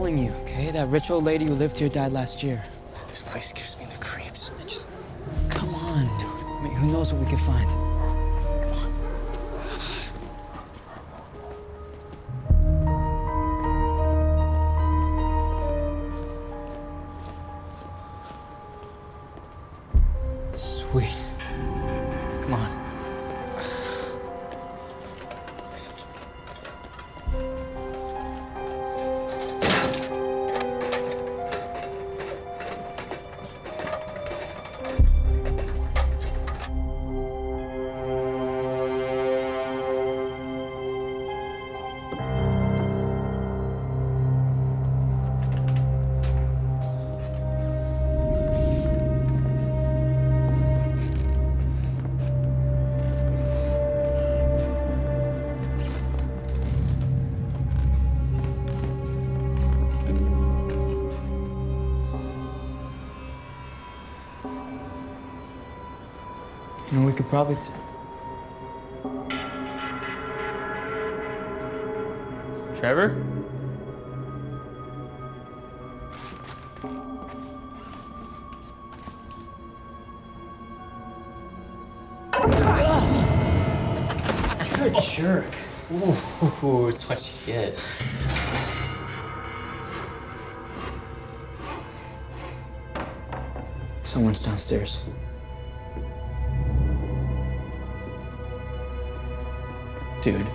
telling you, okay? That rich old lady who lived here died last year. This place gives me the creeps. Come on, dude. I mean, who knows what we could find? Sweet. Come on. You know, we could probably... Trevor? You're a jerk. Ooh, it's what you get. Someone's downstairs. Dude.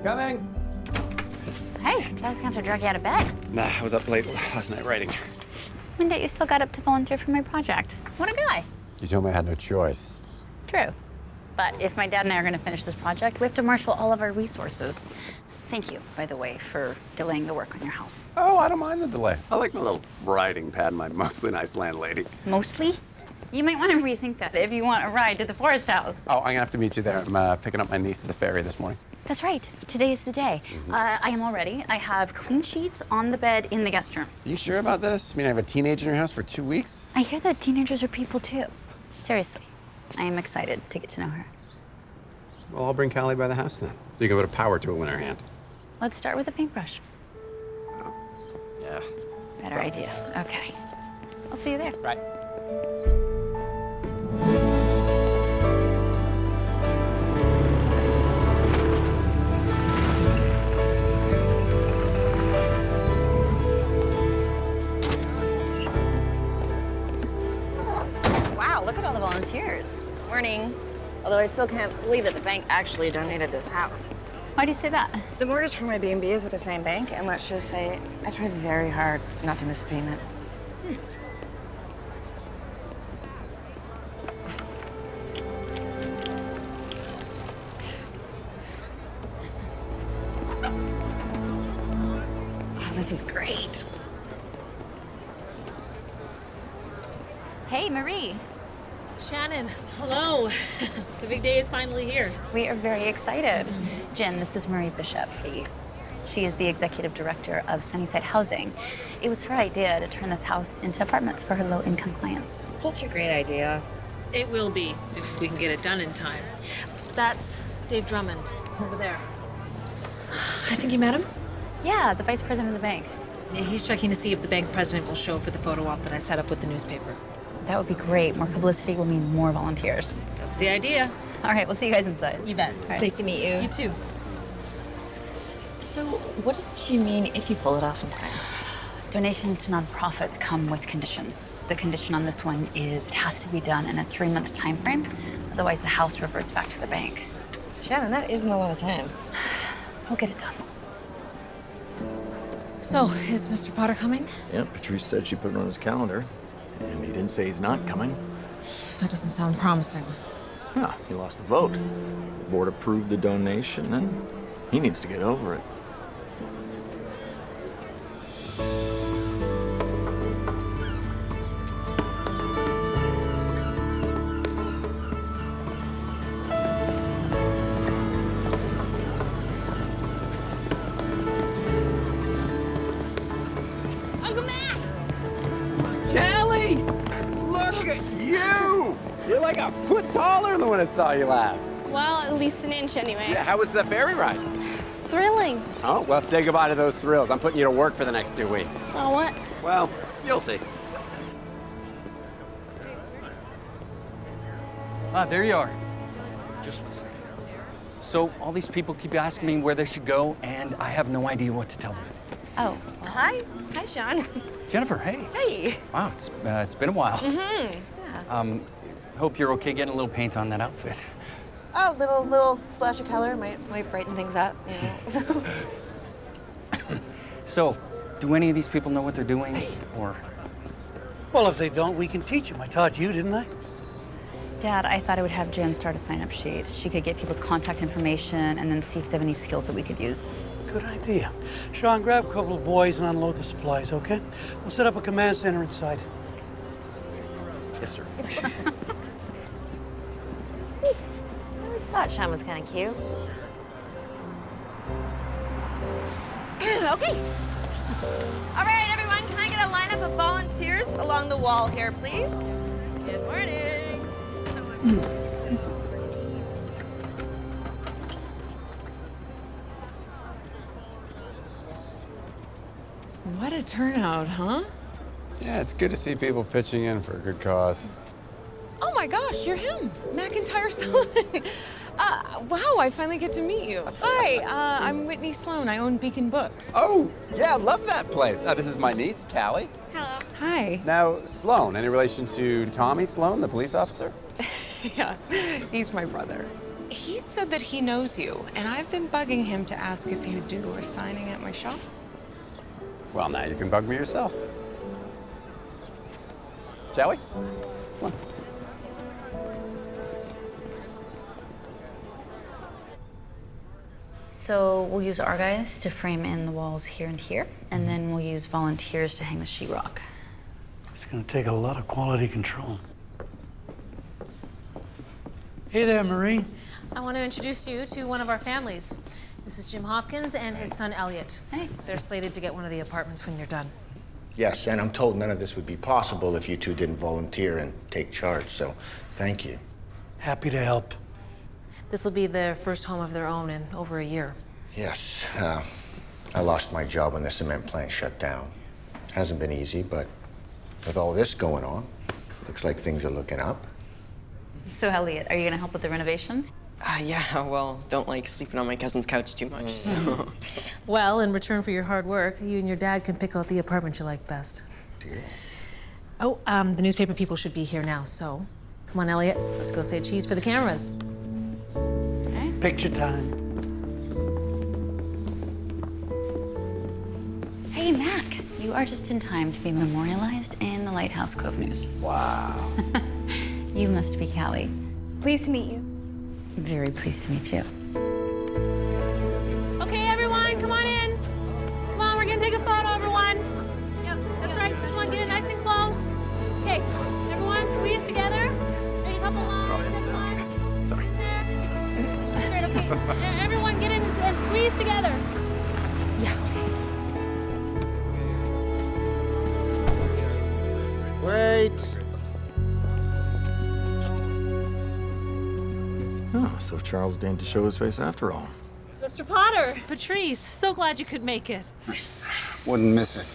Coming. Hey, I was gonna have to drag you out of bed. Nah, I was up late last night writing. One day you still got up to volunteer for my project. What a guy. You told me I had no choice. True. But if my dad and I are gonna finish this project, we have to marshal all of our resources. Thank you, by the way, for delaying the work on your house. Oh, I don't mind the delay. I like my little writing pad, my mostly nice landlady. Mostly? You might want to rethink that if you want a ride to the forest house. Oh, I'm gonna have to meet you there. I'm picking up my niece at the ferry this morning. That's right. Today is the day. I am all ready. I have clean sheets on the bed in the guest room. You sure about this? I mean, I have a teenager in your house for 2 weeks? I hear that teenagers are people too. Seriously, I am excited to get to know her. Well, I'll bring Callie by the house then. You can put a power tool in her hand. Let's start with a paintbrush. Yeah. Better idea. Okay. I'll see you there. Right. Wow, look at all the volunteers. Morning. Although I still can't believe that the bank actually donated this house. Why do you say that? The mortgage for my B&B is with the same bank, and let's just say I tried very hard not to miss a payment. Oh, this is great. Hey, Marie. Shannon, hello. The big day is finally here. We are very excited. Jen, this is Marie Bishop. She is the executive director of Sunnyside Housing. It was her idea to turn this house into apartments for her low-income clients. Such a great idea. It will be, if we can get it done in time. That's Dave Drummond, over there. I think you met him? Yeah, the vice president of the bank. Yeah, he's checking to see if the bank president will show for the photo op that I set up with the newspaper. That would be great. More publicity will mean more volunteers. That's the idea. All right, we'll see you guys inside. You bet. All right. Nice to meet you. You too. So what did she mean if you pull it off in time? Donations to nonprofits come with conditions. The condition on this one is it has to be done in a 3-month time frame. Otherwise, the house reverts back to the bank. Shannon, that isn't a lot of time. We'll get it done. So, is Mr. Potter coming? Yeah, Patrice said she put it on his calendar, and he didn't say he's not coming. That doesn't sound promising. Yeah, he lost the vote. The board approved the donation, and he needs to get over it. Callie! Look at you! You're like a foot taller than when I saw you last. Well, at least an inch anyway. Yeah, how was the ferry ride? Thrilling. Oh, well, say goodbye to those thrills. I'm putting you to work for the next 2 weeks. Oh, what? Well, you'll see. Ah, there you are. Just 1 second. So all these people keep asking me where they should go, and I have no idea what to tell them. Oh, Hi. Hi, Sean. Jennifer, hey. Hey. Wow, it's been a while. Yeah. Hope you're okay getting a little paint on that outfit. Oh, little splash of color might brighten things up, you know. So, do any of these people know what they're doing, or? Well, if they don't, we can teach them. I taught you, didn't I? Dad, I thought I would have Jen start a sign-up sheet. She could get people's contact information and then see if they have any skills that we could use. Good idea. Sean, grab a couple of boys and unload the supplies, okay? We'll set up a command center inside. Yes, sir. I always thought Sean was kind of cute. Okay. All right, everyone, can I get a lineup of volunteers along the wall here, please? Good morning. What a turnout, huh? Yeah, it's good to see people pitching in for a good cause. Oh my gosh, you're him, McIntyre Sullivan. Wow, I finally get to meet you. Hi, I'm Whitney Sloan. I own Beacon Books. Oh, yeah, love that place. This is my niece, Callie. Hello. Hi. Now, Sloan, any relation to Tommy Sloan, the police officer? Yeah, he's my brother. He said that he knows you, and I've been bugging him to ask if you do a signing at my shop. Well, now you can bug me yourself. Shall we? Come on. So we'll use our guys to frame in the walls here and here, and then we'll use volunteers to hang the sheetrock. It's gonna take a lot of quality control. Hey there, Marie. I want to introduce you to one of our families. This is Jim Hopkins and his son, Elliot. Hey. They're slated to get one of the apartments when you're done. Yes, and I'm told none of this would be possible if you two didn't volunteer and take charge, so thank you. Happy to help. This will be their first home of their own in over a year. Yes, I lost my job when the cement plant shut down. Hasn't been easy, but with all this going on, looks like things are looking up. So Elliot, are you gonna help with the renovation? Yeah, well, don't like sleeping on my cousin's couch too much, so. Well, in return for your hard work, you and your dad can pick out the apartment you like best. Deal. Oh, the newspaper people should be here now, so come on, Elliot, let's go say cheese for the cameras. Picture time. Hey, Mac, you are just in time to be memorialized in the Lighthouse Cove News. Wow. You must be Callie. Pleased to meet you. Very pleased to meet you. Okay, everyone, come on in. Come on, we're gonna take a photo, everyone. Yep, that's right. Come on, get it nice and close. Okay, everyone, squeeze together. Take a couple lines, everyone. Sorry. There. That's great, okay. Everyone, get in and squeeze together. Yeah, okay. Wait. Oh, so Charles deigned to show his face after all. Mr. Potter, Patrice, so glad you could make it. Wouldn't miss it.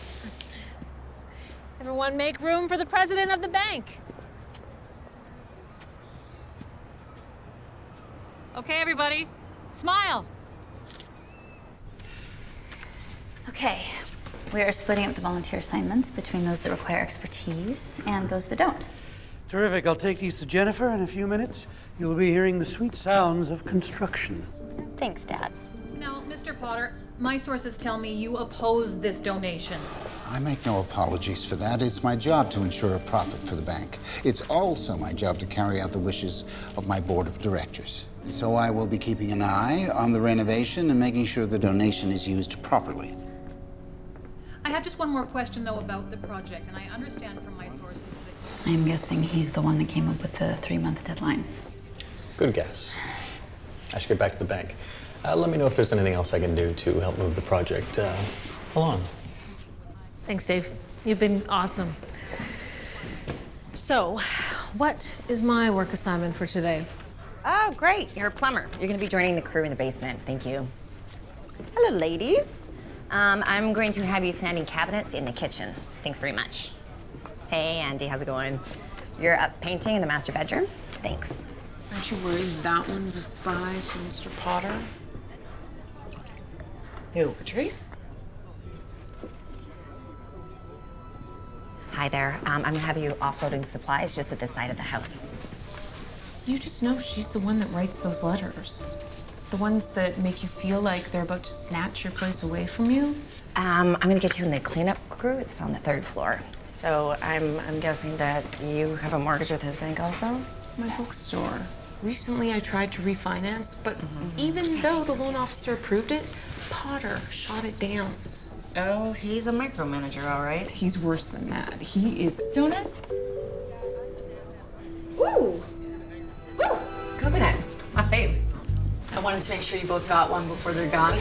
Everyone make room for the president of the bank. Okay, everybody, smile. Okay, we are splitting up the volunteer assignments between those that require expertise and those that don't. Terrific. I'll take these to Jennifer in a few minutes. You'll be hearing the sweet sounds of construction. Thanks, Dad. Now, Mr. Potter, my sources tell me you oppose this donation. I make no apologies for that. It's my job to ensure a profit for the bank. It's also my job to carry out the wishes of my board of directors. So I will be keeping an eye on the renovation and making sure the donation is used properly. I have just one more question, though, about the project, and I understand from my sources that... I'm guessing he's the one that came up with the 3-month deadline. Good guess. I should get back to the bank. Let me know if there's anything else I can do to help move the project along. Thanks, Dave. You've been awesome. So, what is my work assignment for today? Oh, great. You're a plumber. You're going to be joining the crew in the basement. Thank you. Hello, ladies. I'm going to have you sanding cabinets in the kitchen. Thanks very much. Hey, Andy, how's it going? You're up painting in the master bedroom? Thanks. Aren't you worried that one's a spy for Mr. Potter? Who, Patrice? Hi there. I'm gonna have you offloading supplies just at this side of the house. You just know she's the one that writes those letters. The ones that make you feel like they're about to snatch your place away from you. I'm gonna get you in the cleanup crew. It's on the 3rd floor. So I'm guessing that you have a mortgage with his bank also? My bookstore. Recently, I tried to refinance, but even though the loan officer approved it, Potter shot it down. Oh, he's a micromanager, all right. He's worse than that. He is... Donut? Ooh! Woo! Coconut. My fave. I wanted to make sure you both got one before they're gone.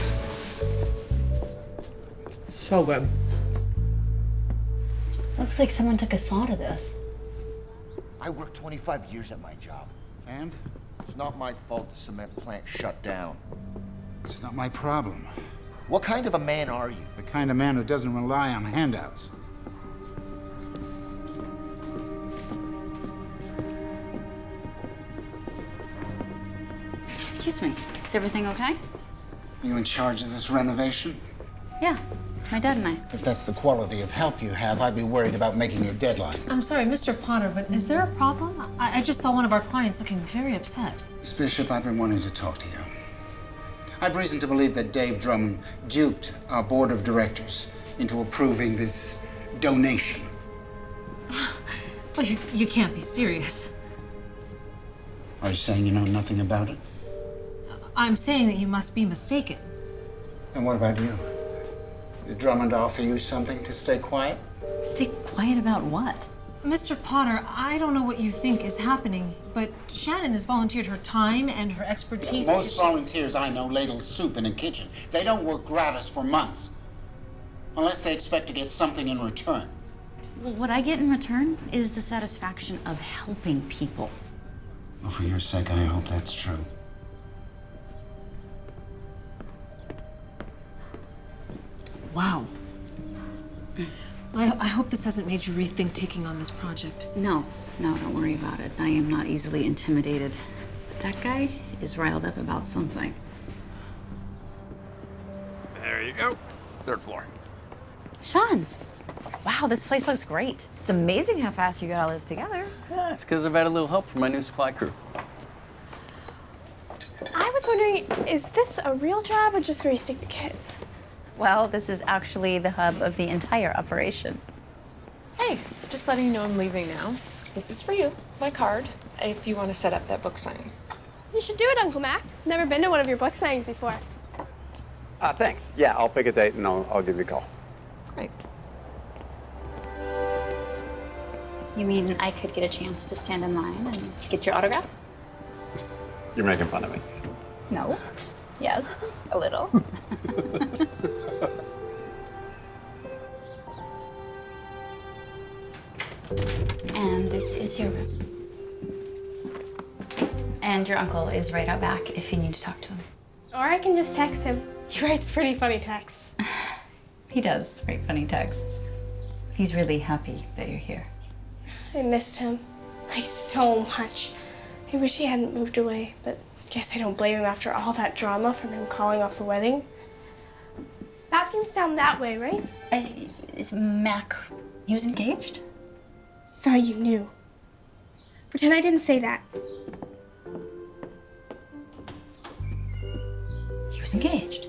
So good. Looks like someone took a saw to this. I worked 25 years at my job. And it's not my fault the cement plant shut down. It's not my problem. What kind of a man are you? The kind of man who doesn't rely on handouts. Excuse me, is everything okay? You in charge of this renovation? Yeah, my dad and I. If that's the quality of help you have, I'd be worried about making your deadline. I'm sorry, Mr. Potter, but is there a problem? I just saw one of our clients looking very upset. Miss Bishop, I've been wanting to talk to you. I've reason to believe that Dave Drummond duped our board of directors into approving this donation. Well, you can't be serious. Are you saying you know nothing about it? I'm saying that you must be mistaken. And what about you? Did Drummond offer you something to stay quiet? Stay quiet about what? Mr. Potter, I don't know what you think is happening, but Shannon has volunteered her time and her expertise. Most volunteers I know ladle soup in a kitchen. They don't work gratis for months. Unless they expect to get something in return. Well, what I get in return is the satisfaction of helping people. Well, for your sake, I hope that's true. Wow. I hope this hasn't made you rethink taking on this project. No, don't worry about it. I am not easily intimidated. But that guy is riled up about something. There you go. 3rd floor. Sean, wow, this place looks great. It's amazing how fast you got all this together. Yeah, it's because I've had a little help from my new supply crew. I was wondering, is this a real job or just where you stick the kids? Well, this is actually the hub of the entire operation. Hey, just letting you know I'm leaving now. This is for you, my card, if you want to set up that book signing. You should do it, Uncle Mac. Never been to one of your book signings before. Thanks. Yeah, I'll pick a date and I'll give you a call. Great. You mean I could get a chance to stand in line and get your autograph? You're making fun of me. No. Yes, a little. And this is your room. And your uncle is right out back if you need to talk to him. Or I can just text him. He writes pretty funny texts. He does write funny texts. He's really happy that you're here. I missed him, like, so much. I wish he hadn't moved away, but guess I don't blame him after all that drama from him calling off the wedding. Bathroom's down that way, right? It's Mac. He was engaged? Thought you knew. Pretend I didn't say that. He was engaged.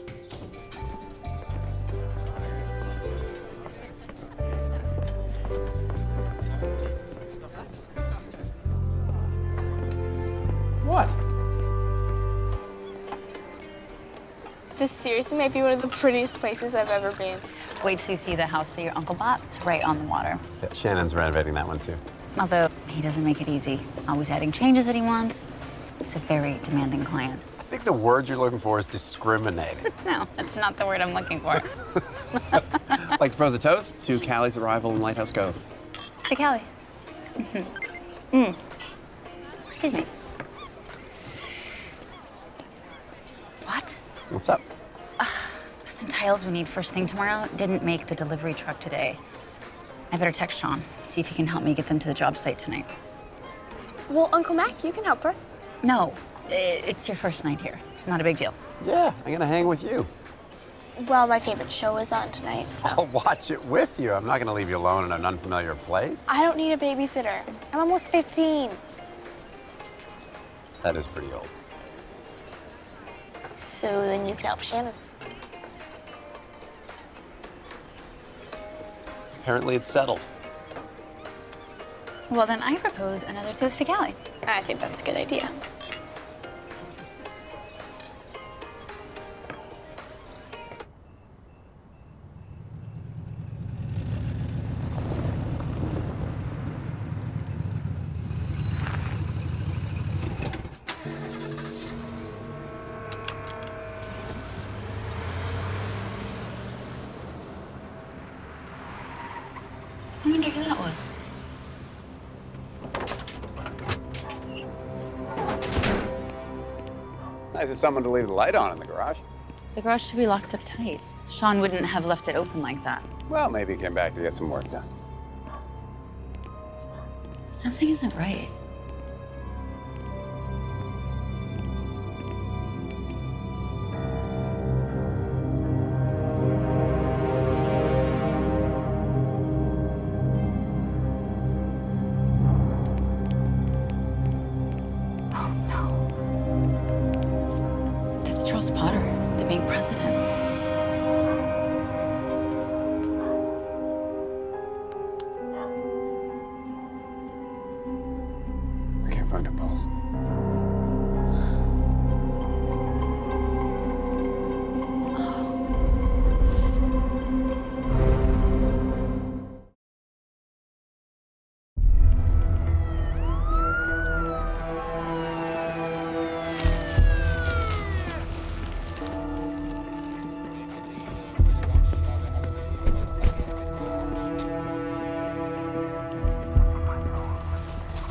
What? This seriously might be one of the prettiest places I've ever been. Wait till you see the house that your uncle bought. It's right on the water. Yeah, Shannon's renovating that one too. Although he doesn't make it easy. Always adding changes that he wants. He's a very demanding client. I think the word you're looking for is discriminating. No, that's not the word I'm looking for. Like to propose a toast to Callie's arrival in Lighthouse Cove. To Callie. Excuse me. What? What's up? Some tiles we need first thing tomorrow didn't make the delivery truck today. I better text Sean, see if he can help me get them to the job site tonight. Well, Uncle Mac, you can help her. No, it's your first night here. It's not a big deal. Yeah, I'm gonna hang with you. Well, my favorite show is on tonight, so. I'll watch it with you. I'm not gonna leave you alone in an unfamiliar place. I don't need a babysitter. I'm almost 15. That is pretty old. So then you can help Shannon. Apparently it's settled. Well, then I propose another toast to Callie. I think that's a good idea. I wonder who that was. Nice of someone to leave the light on in the garage. The garage should be locked up tight. Sean wouldn't have left it open like that. Well, maybe he came back to get some work done. Something isn't right.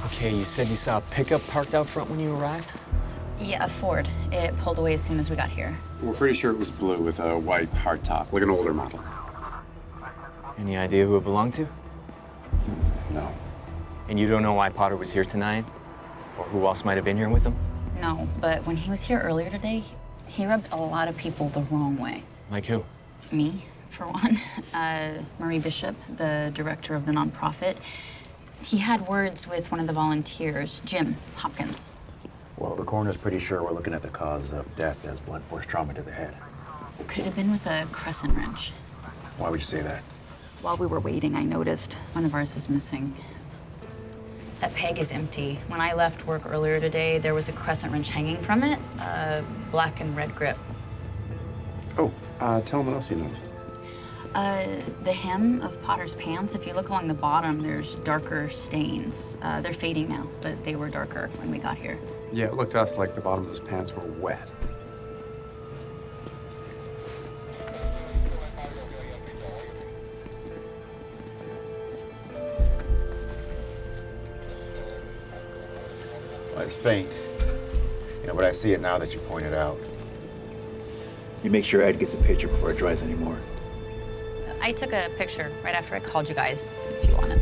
Okay, you said you saw a pickup parked out front when you arrived? Yeah, a Ford. It pulled away as soon as we got here. We're pretty sure it was blue with a white hardtop, like an older model. Any idea who it belonged to? No. And you don't know why Potter was here tonight? Or who else might have been here with him? No, but when he was here earlier today, he rubbed a lot of people the wrong way. Like who? Me, for one. Marie Bishop, the director of the nonprofit. He had words with one of the volunteers, Jim Hopkins. Well, the coroner's pretty sure we're looking at the cause of death as blunt force trauma to the head. Could it have been with a crescent wrench? Why would you say that? While we were waiting, I noticed one of ours is missing. That peg is empty. When I left work earlier today, there was a crescent wrench hanging from it, a black and red grip. Oh, tell him what else you noticed. The hem of Potter's pants, if you look along the bottom, there's darker stains. They're fading now, but they were darker when we got here. Yeah, it looked to us like the bottom of his pants were wet. Well, it's faint. You know, but I see it now that you pointed out. You make sure Ed gets a picture before it dries anymore. I took a picture right after I called you guys, if you want it.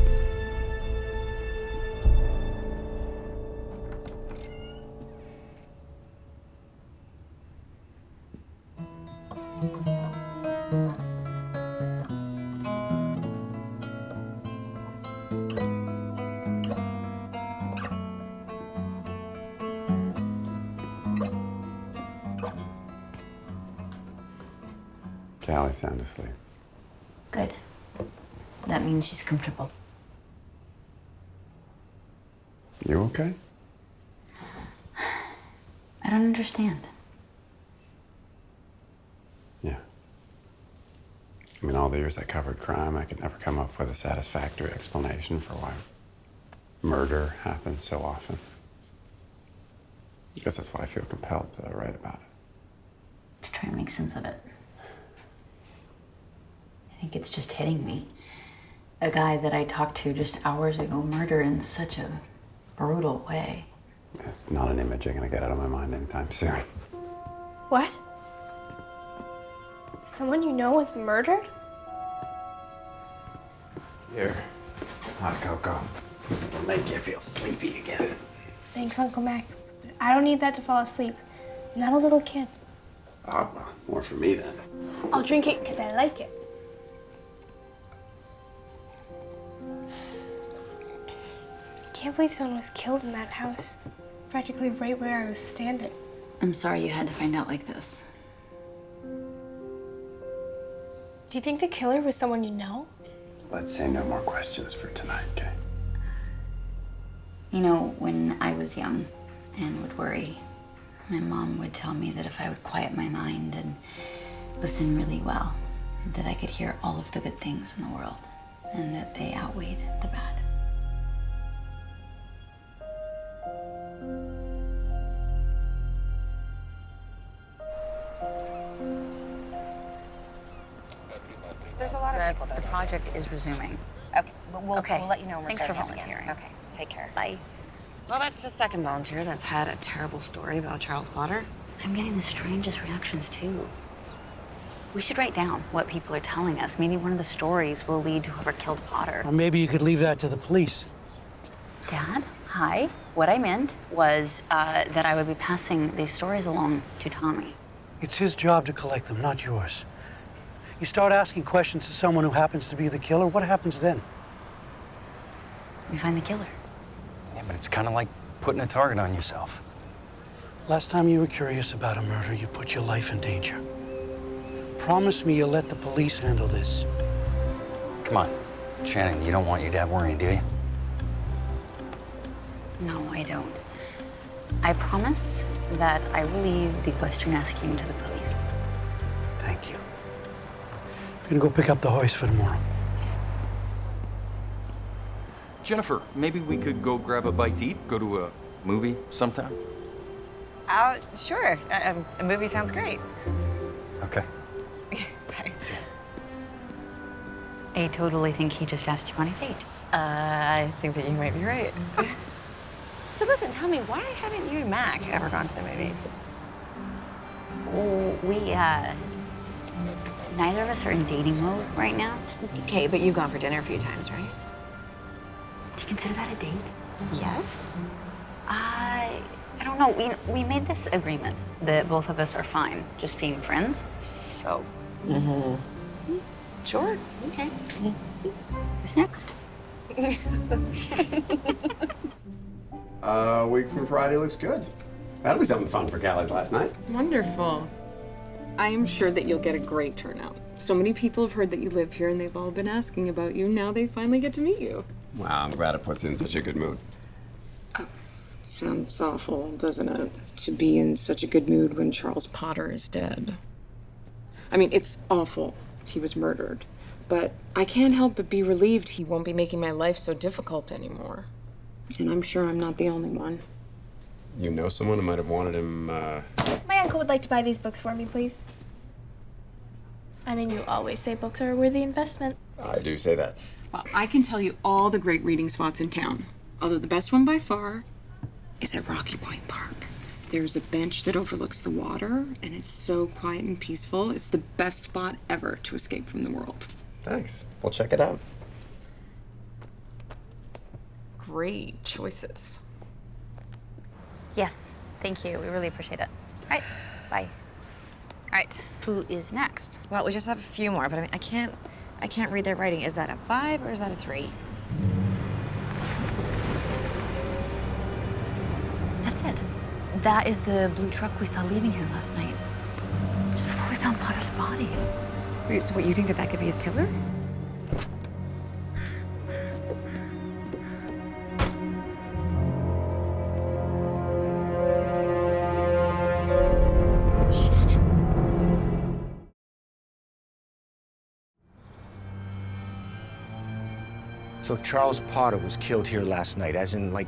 Callie sound asleep. Good. That means she's comfortable. You okay? I don't understand. Yeah. I mean, all the years I covered crime, I could never come up with a satisfactory explanation for why murder happens so often. I guess that's why I feel compelled to write about it. To try and make sense of it. I think it's just hitting me. A guy that I talked to just hours ago murdered in such a brutal way. It's not an image I'm gonna get out of my mind anytime soon. What? Someone you know was murdered? Here, hot cocoa. It'll make you feel sleepy again. Thanks, Uncle Mac. I don't need that to fall asleep. I'm not a little kid. Oh, well, more for me then. I'll drink it because I like it. I can't believe someone was killed in that house. Practically right where I was standing. I'm sorry you had to find out like this. Do you think the killer was someone you know? Let's say no more questions for tonight, okay? You know, when I was young and would worry, my mom would tell me that if I would quiet my mind and listen really well, that I could hear all of the good things in the world and that they outweighed the bad. There's a lot of people, though. The project is resuming. Okay, but we'll let you know when we're Thanks for starting again. volunteering. Okay, take care. Bye. Well, that's the second volunteer that's had a terrible story about Charles Potter. I'm getting the strangest reactions, too. We should write down what people are telling us. Maybe one of the stories will lead to whoever killed Potter. Or maybe you could leave that to the police. Dad, hi. What I meant was that I would be passing these stories along to Tommy. It's his job to collect them, not yours. You start asking questions to someone who happens to be the killer, what happens then? We find the killer. Yeah, but it's kind of like putting a target on yourself. Last time you were curious about a murder, you put your life in danger. Promise me you'll let the police handle this. Come on, Shannon, you don't want your dad worrying, do you? No, I don't. I promise that I will leave the question asking to the police. Thank you. I'm gonna go pick up the hoist for tomorrow. Jennifer, maybe we could go grab a bite to eat, go to a movie sometime? Sure. A movie sounds great. Okay. Bye. I totally think he just asked you on a date. I think that you might be right. So listen, tell me, why haven't you and Mac ever gone to the movies? Oh, neither of us are in dating mode right now. Okay, but you've gone for dinner a few times, right? Do you consider that a date? Yes. I don't know. We made this agreement that both of us are fine just being friends. So. Mm-hmm. Sure. Okay. Who's next? A week from Friday looks good. That'll be something fun for Callie's last night. Wonderful. I am sure that you'll get a great turnout. So many people have heard that you live here and they've all been asking about you. Now they finally get to meet you. Wow, I'm glad it puts you in such a good mood. Sounds awful, doesn't it? To be in such a good mood when Charles Potter is dead. I mean, it's awful. He was murdered. But I can't help but be relieved he won't be making my life so difficult anymore. And I'm sure I'm not the only one. You know someone who might have wanted him, My uncle would like to buy these books for me, please. I mean, you always say books are a worthy investment. I do say that. Well, I can tell you all the great reading spots in town. Although the best one by far is at Rocky Point Park. There's a bench that overlooks the water, and it's so quiet and peaceful. It's the best spot ever to escape from the world. Thanks. We'll check it out. Great choices. Yes, thank you. We really appreciate it. All right, bye. All right, who is next? Well, we just have a few more, but I mean, I can't read their writing. Is that a 5 or is that a 3? That's it. That is the blue truck we saw leaving here last night. Just before we found Potter's body. Wait, so what, you think that could be his killer? So Charles Potter was killed here last night, as in, like,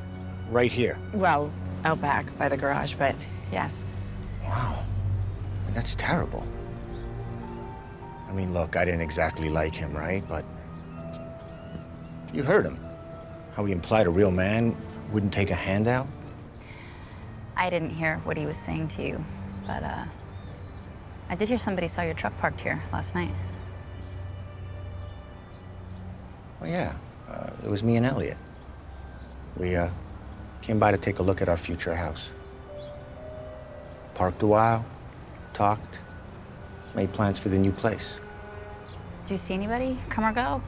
right here. Well, out back by the garage, but yes. Wow. That's terrible. I mean, look, I didn't exactly like him, right? But you heard him. How he implied a real man wouldn't take a handout. I didn't hear what he was saying to you, but I did hear somebody saw your truck parked here last night. Well, yeah. It was me and Elliot. We came by to take a look at our future house. Parked a while, talked, made plans for the new place. Do you see anybody come or go?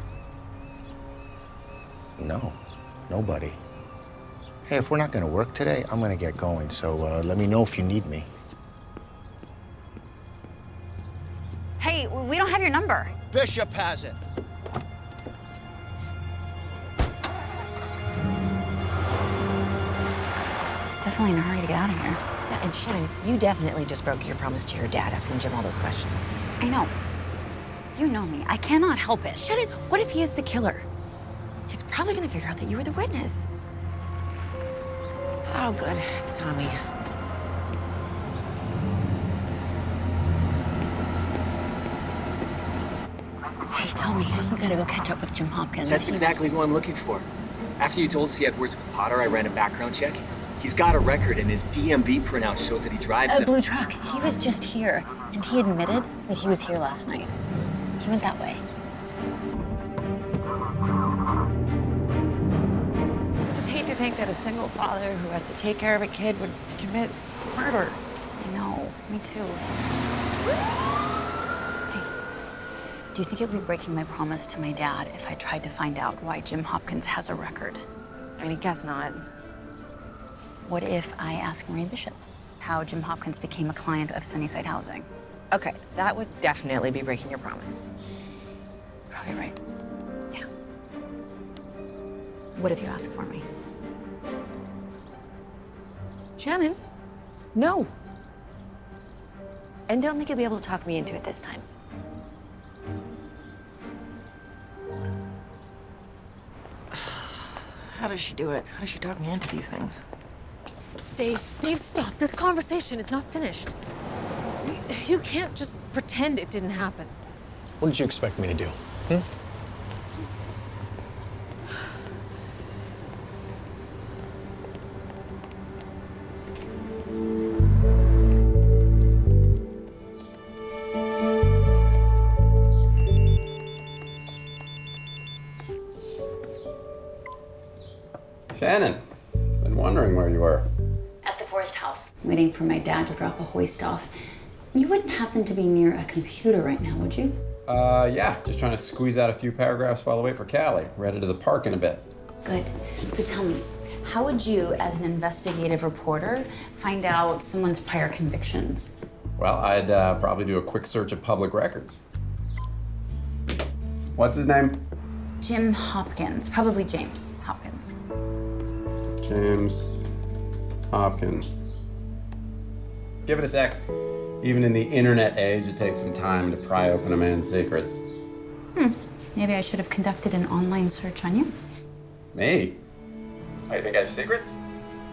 No, nobody. Hey, if we're not gonna work today, I'm gonna get going, so let me know if you need me. Hey, we don't have your number. Bishop has it. He's definitely in a hurry to get out of here. Yeah, and Shannon, you definitely just broke your promise to your dad asking Jim all those questions. I know. You know me. I cannot help it. Shannon, what if he is the killer? He's probably gonna figure out that you were the witness. Oh, good. It's Tommy. Hey, Tommy, you gotta go catch up with Jim Hopkins. That's exactly who I'm looking for. After you told us he had words with Potter, I ran a background check. He's got a record, and his DMV printout shows that he drives A a blue truck. He was just here, and he admitted that he was here last night. He went that way. I just hate to think that a single father who has to take care of a kid would commit murder. I know. Me too. Hey, do you think it would be breaking my promise to my dad if I tried to find out why Jim Hopkins has a record? I mean, I guess not. What if I ask Marie Bishop how Jim Hopkins became a client of Sunnyside Housing? Okay, that would definitely be breaking your promise. Probably right. Yeah. What if you ask for me? Shannon, no. And don't think you'll be able to talk me into it this time. How does she do it? How does she talk me into these things? Dave, stop. This conversation is not finished. You can't just pretend it didn't happen. What did you expect me to do? Shannon, been wondering where you were. At the Forest House, waiting for my dad to drop a hoist off. You wouldn't happen to be near a computer right now, would you? Yeah, just trying to squeeze out a few paragraphs while I wait for Callie. We're headed to the park in a bit. Good. So tell me, how would you, as an investigative reporter, find out someone's prior convictions? Well, I'd probably do a quick search of public records. What's his name? Jim Hopkins, probably James Hopkins. James Hopkins. Give it a sec. Even in the internet age, it takes some time to pry open a man's secrets. Maybe I should have conducted an online search on you. Me? I think I have secrets?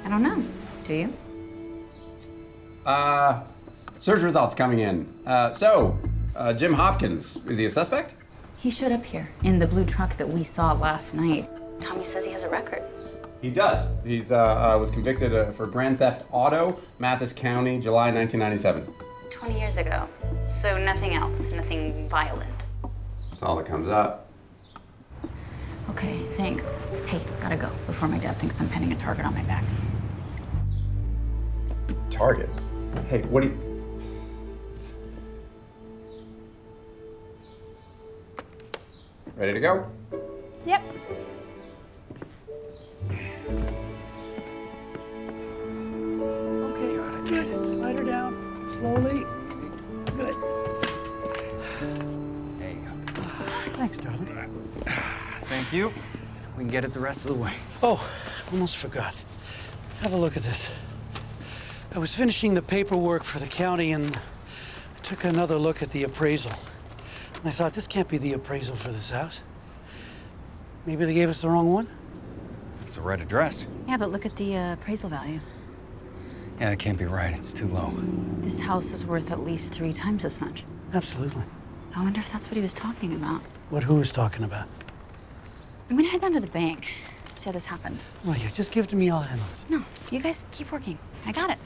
I don't know. Do you? Search results coming in. Jim Hopkins, is he a suspect? He showed up here in the blue truck that we saw last night. Tommy says he has a record. He does. He's was convicted for grand theft auto, Mathis County, July 1997. 20 years ago. So nothing else, nothing violent. That's all that comes up. Okay, thanks. Hey, gotta go before my dad thinks I'm pinning a target on my back. Target? Hey, what do you... Ready to go? Yep. Okay, good. Slide her down. Slowly. Good. Thanks, darling. Thank you. We can get it the rest of the way. Oh, almost forgot. Have a look at this. I was finishing the paperwork for the county and I took another look at the appraisal. And I thought, this can't be the appraisal for this house. Maybe they gave us the wrong one? It's the right address. Yeah, but look at the appraisal value. Yeah, it can't be right. It's too low. This house is worth at least 3 times as much. Absolutely. I wonder if that's what he was talking about. Who was talking about? I'm gonna head down to the bank, see how this happened. Well, here, just give it to me, I'll handle it. No, you guys keep working. I got it.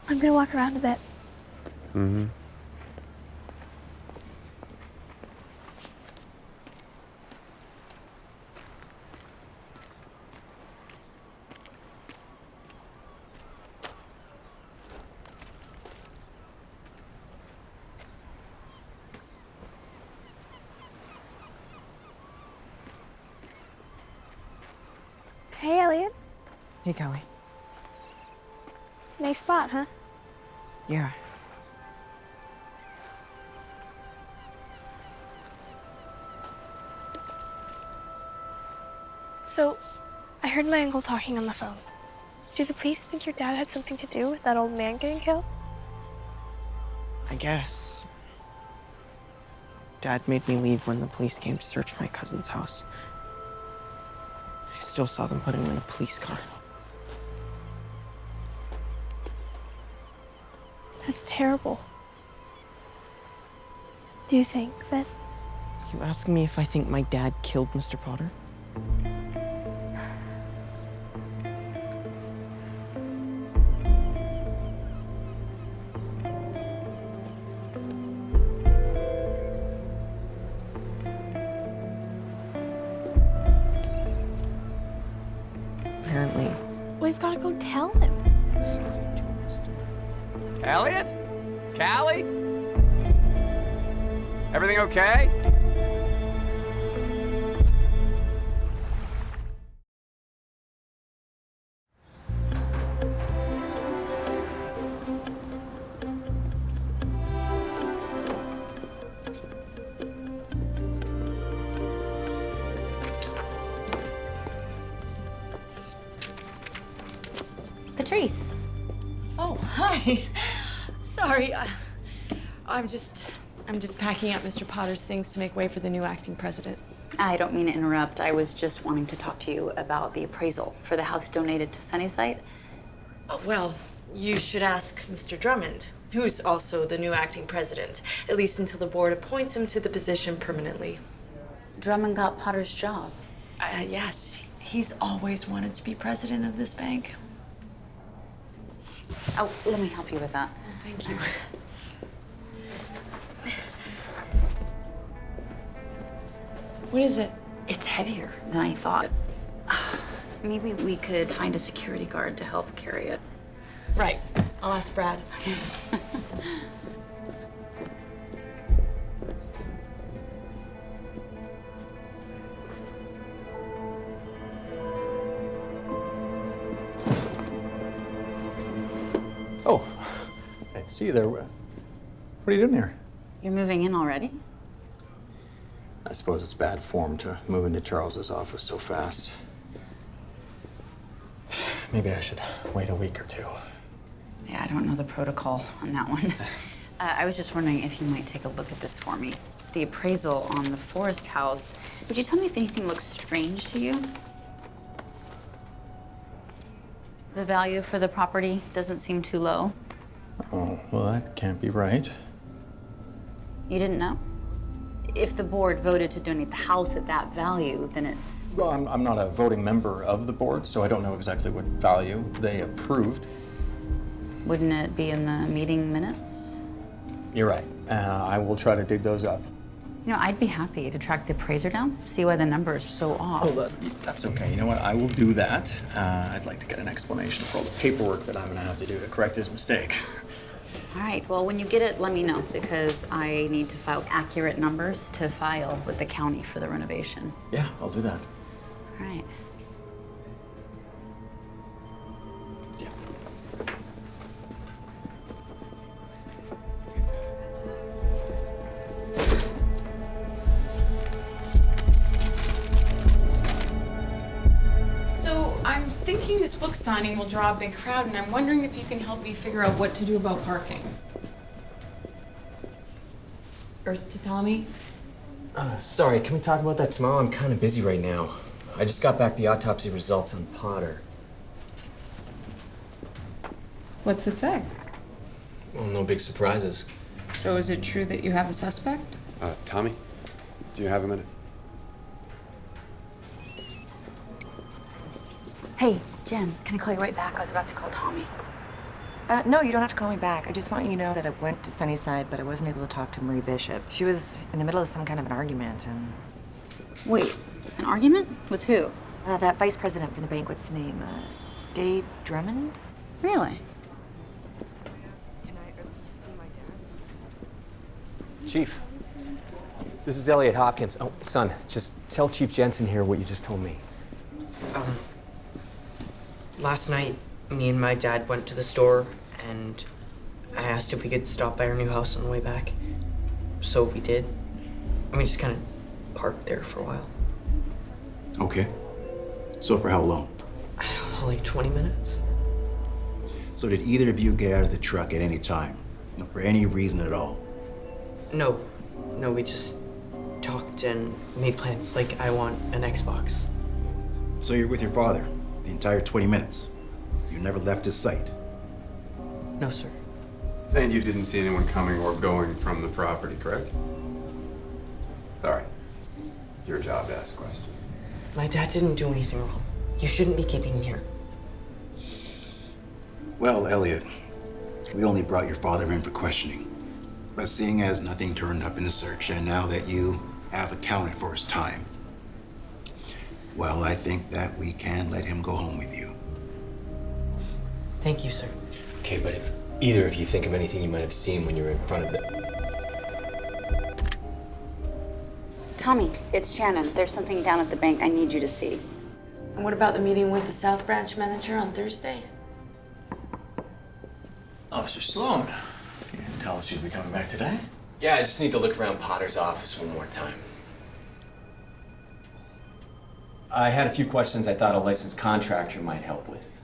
I'm gonna walk around a bit. Mm-hmm. Hey, Elliot. Hey, Callie. Nice spot, huh? Yeah. So, I heard my uncle talking on the phone. Do the police think your dad had something to do with that old man getting killed? I guess. Dad made me leave when the police came to search my cousin's house. I still saw them put him in a police car. That's terrible. Do you think that... You asking me if I think my dad killed Mr. Potter? Apparently. We've got to go tell him. Elliot? Callie? Everything okay? Patrice. Oh, hi. Sorry, I'm just packing up Mr. Potter's things to make way for the new acting president. I don't mean to interrupt. I was just wanting to talk to you about the appraisal for the house donated to Sunnyside. Oh, well, you should ask Mr. Drummond, who's also the new acting president, at least until the board appoints him to the position permanently. Drummond got Potter's job. Yes, he's always wanted to be president of this bank. Oh, let me help you with that. Thank you. What is it? It's heavier than I thought. Maybe we could find a security guard to help carry it. Right. I'll ask Brad. Oh, I see you there. What are you doing here? You're moving in already? I suppose it's bad form to move into Charles's office so fast. Maybe I should wait a week or two. Yeah, I don't know the protocol on that one. I was just wondering if you might take a look at this for me. It's the appraisal on the Forest House. Would you tell me if anything looks strange to you? The value for the property doesn't seem too low. Oh, well, that can't be right. You didn't know? If the board voted to donate the house at that value, then it's... Well, I'm not a voting member of the board, so I don't know exactly what value they approved. Wouldn't it be in the meeting minutes? You're right. I will try to dig those up. You know, I'd be happy to track the appraiser down, see why the number is so off. Oh, that's okay. You know what? I will do that. I'd like to get an explanation for all the paperwork that I'm going to have to do to correct his mistake. All right, well, when you get it, let me know, because I need to file accurate numbers to file with the county for the renovation. Yeah, I'll do that. All right. So I'm thinking this book signing will draw a big crowd, and I'm wondering if you can help me figure out what to do about parking. Earth to Tommy? Sorry, can we talk about that tomorrow? I'm kind of busy right now. I just got back the autopsy results on Potter. What's it say? Well, no big surprises. So is it true that you have a suspect? Tommy, do you have a minute? Hey, Jen, can I call you right back? I was about to call Tommy. No, you don't have to call me back. I just want you to know that I went to Sunnyside, but I wasn't able to talk to Marie Bishop. She was in the middle of some kind of an argument, and... Wait, an argument? With who? That vice president from the bank, what's his name? Dave Drummond? Really? Chief, this is Elliot Hopkins. Oh, son, just tell Chief Jensen here what you just told me. Last night, me and my dad went to the store, and I asked if we could stop by our new house on the way back. So we did. And we just kind of parked there for a while. Okay. So for how long? I don't know, like 20 minutes. So did either of you get out of the truck at any time? For any reason at all? No. No, we just talked and made plans, like I want an Xbox. So you're with your father the entire 20 minutes? You never left his sight? No, sir. And you didn't see anyone coming or going from the property, correct? Sorry. Your job to ask questions. My dad didn't do anything wrong. You shouldn't be keeping him here. Well, Elliot, we only brought your father in for questioning. But seeing as nothing turned up in the search, and now that you have accounted for his time, well, I think that we can let him go home with you. Thank you, sir. Okay, but if either of you think of anything you might have seen when you were in front of it. Tommy, it's Shannon. There's something down at the bank I need you to see. And what about the meeting with the South Branch manager on Thursday? Officer Sloan, you didn't tell us you'd be coming back today? Yeah, I just need to look around Potter's office one more time. I had a few questions I thought a licensed contractor might help with.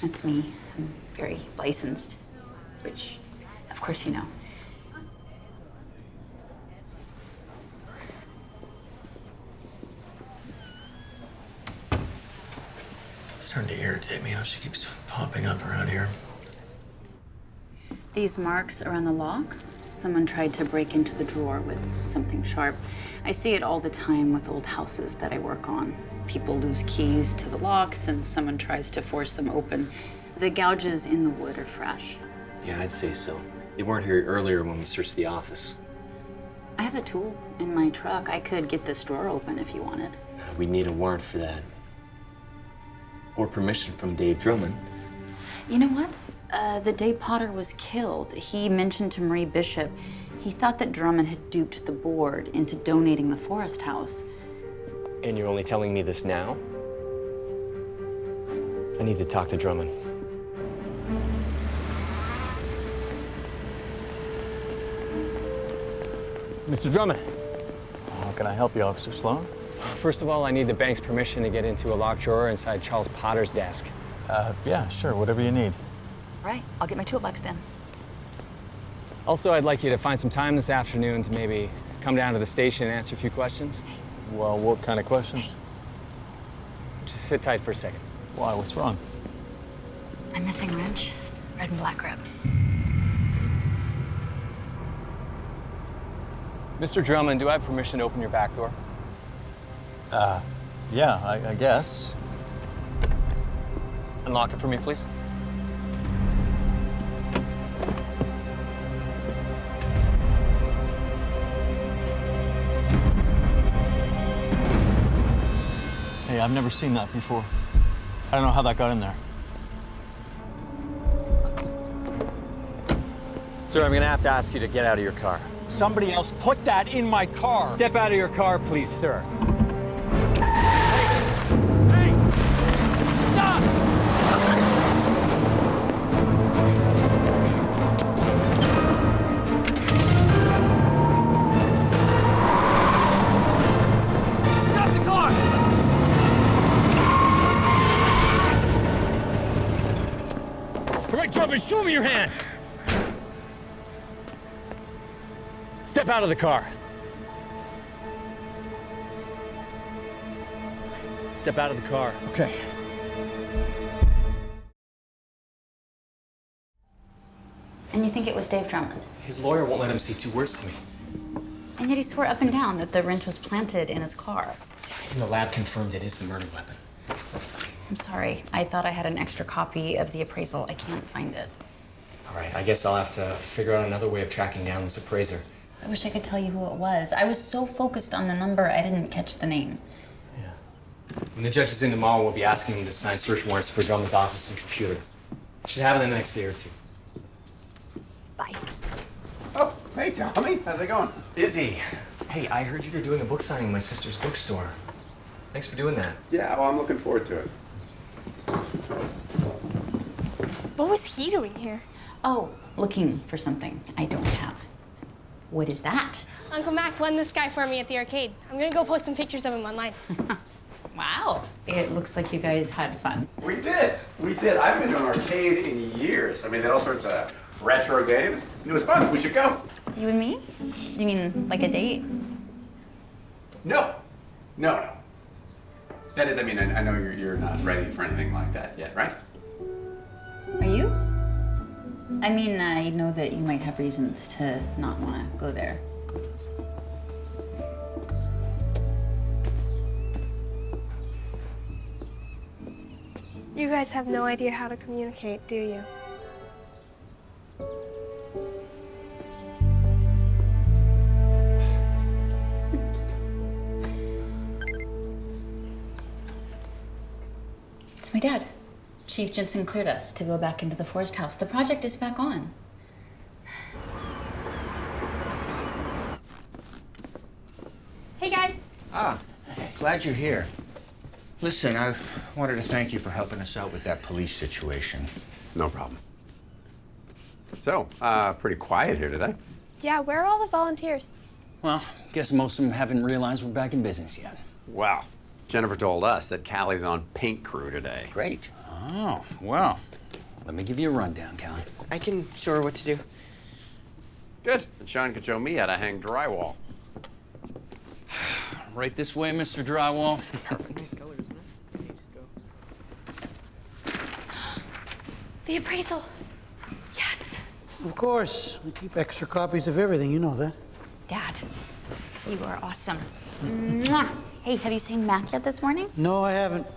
That's me. I'm very licensed, which, of course, you know. It's starting to irritate me how she keeps popping up around here. These marks are on the lock. Someone tried to break into the drawer with something sharp. I see it all the time with old houses that I work on. People lose keys to the locks and someone tries to force them open. The gouges in the wood are fresh. Yeah, I'd say so. They weren't here earlier when we searched the office. I have a tool in my truck. I could get this drawer open if you wanted. We'd need a warrant for that. Or permission from Dave Drummond. You know what? The day Potter was killed, he mentioned to Marie Bishop he thought that Drummond had duped the board into donating the forest house. And you're only telling me this now? I need to talk to Drummond. Mr. Drummond. How can I help you, Officer Sloan? First of all, I need the bank's permission to get into a locked drawer inside Charles Potter's desk. Yeah, sure, whatever you need. All right, I'll get my toolbox then. Also, I'd like you to find some time this afternoon to maybe come down to the station and answer a few questions. Well, what kind of questions? Just sit tight for a second. Why, what's wrong? I'm missing wrench, red and black grip. Mr. Drummond, do I have permission to open your back door? Yeah, I guess. Unlock it for me, please. Hey, I've never seen that before. I don't know how that got in there. Sir, I'm gonna have to ask you to get out of your car. Somebody else put that in my car. Step out of your car, please, sir. Drummond, show me your hands! Step out of the car. Step out of the car. Okay. And you think it was Dave Drummond? His lawyer won't let him say 2 words to me. And yet he swore up and down that the wrench was planted in his car. And the lab confirmed it is the murder weapon. I'm sorry. I thought I had an extra copy of the appraisal. I can't find it. All right, I guess I'll have to figure out another way of tracking down this appraiser. I wish I could tell you who it was. I was so focused on the number, I didn't catch the name. When the judge is in tomorrow, we'll be asking him to sign search warrants for Drummond's office and computer. Should have it in the next day or 2. Bye. Oh, hey, Tommy. How's it going? Busy. Hey, I heard you were doing a book signing in my sister's bookstore. Thanks for doing that. Yeah, well, I'm looking forward to it. What was he doing here? Oh, looking for something I don't have. What is that? Uncle Mac won this guy for me at the arcade. I'm gonna go post some pictures of him online. Wow. It looks like you guys had fun. We did. We did. I haven't been to an arcade in years. I mean, they had all sorts of retro games. It was fun. We should go. You and me? You mean like a date? No. No. That is, I mean, I know you're not ready for anything like that yet, right? Are you? I mean, I know that you might have reasons to not want to go there. You guys have no idea how to communicate, do you? It's my dad. Chief Jensen cleared us to go back into the forest house. The project is back on. Hey, guys. Ah, glad you're here. Listen, I wanted to thank you for helping us out with that police situation. No problem. So, pretty quiet here today. Yeah, where are all the volunteers? Well, guess most of them haven't realized we're back in business yet. Wow. Jennifer told us that Callie's on paint crew today. Great. Oh, well. Let me give you a rundown, Callie. I can show her what to do. Good. And Sean can show me how to hang drywall. Right this way, Mr. Drywall. Perfect. Nice color, isn't it? You just go. The appraisal. Yes. Of course. We keep extra copies of everything, you know that. Dad, you are awesome. Mwah. Hey, have you seen Mac yet this morning? No, I haven't.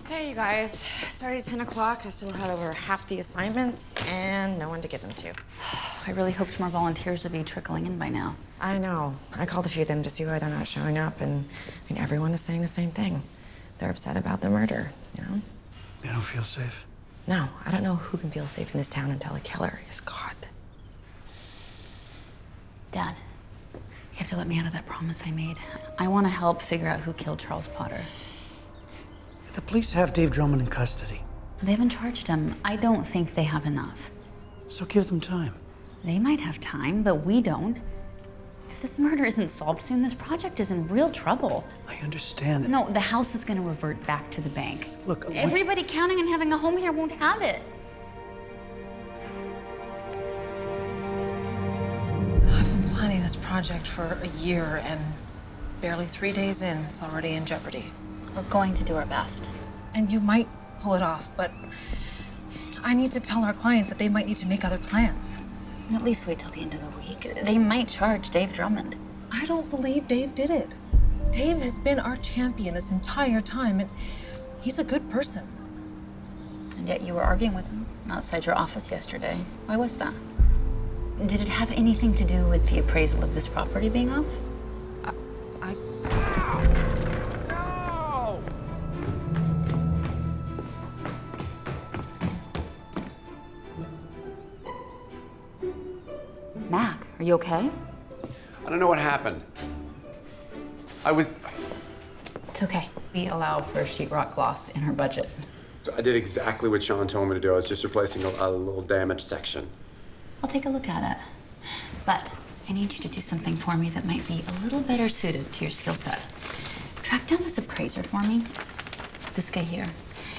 Hey, you guys. It's already 10 o'clock. I still had over half the assignments and no one to give them to. I really hoped more volunteers would be trickling in by now. I know. I called a few of them to see why they're not showing up, and I mean, everyone is saying the same thing. They're upset about the murder, you know? They don't feel safe. No, I don't know who can feel safe in this town until a killer is caught. Dad, you have to let me out of that promise I made. I want to help figure out who killed Charles Potter. The police have Dave Drummond in custody. They haven't charged him. I don't think they have enough. So give them time. They might have time, but we don't. If this murder isn't solved soon, this project is in real trouble. I understand that. No, the house is going to revert back to the bank. Look, everybody counting on having a home here won't have it. I've been planning this project for a year, and barely 3 days in, it's already in jeopardy. We're going to do our best. And you might pull it off, but I need to tell our clients that they might need to make other plans. At least wait till the end of the week. They might charge Dave Drummond. I don't believe Dave did it. Dave has been our champion this entire time, and he's a good person. And yet you were arguing with him outside your office yesterday. Why was that? Did it have anything to do with the appraisal of this property being off? you okay? I don't know what happened. It's okay. We allow for sheetrock gloss in our budget. I did exactly what Sean told me to do. I was just replacing a little damaged section. I'll take a look at it. But I need you to do something for me that might be a little better suited to your skill set. Track down this appraiser for me. This guy here.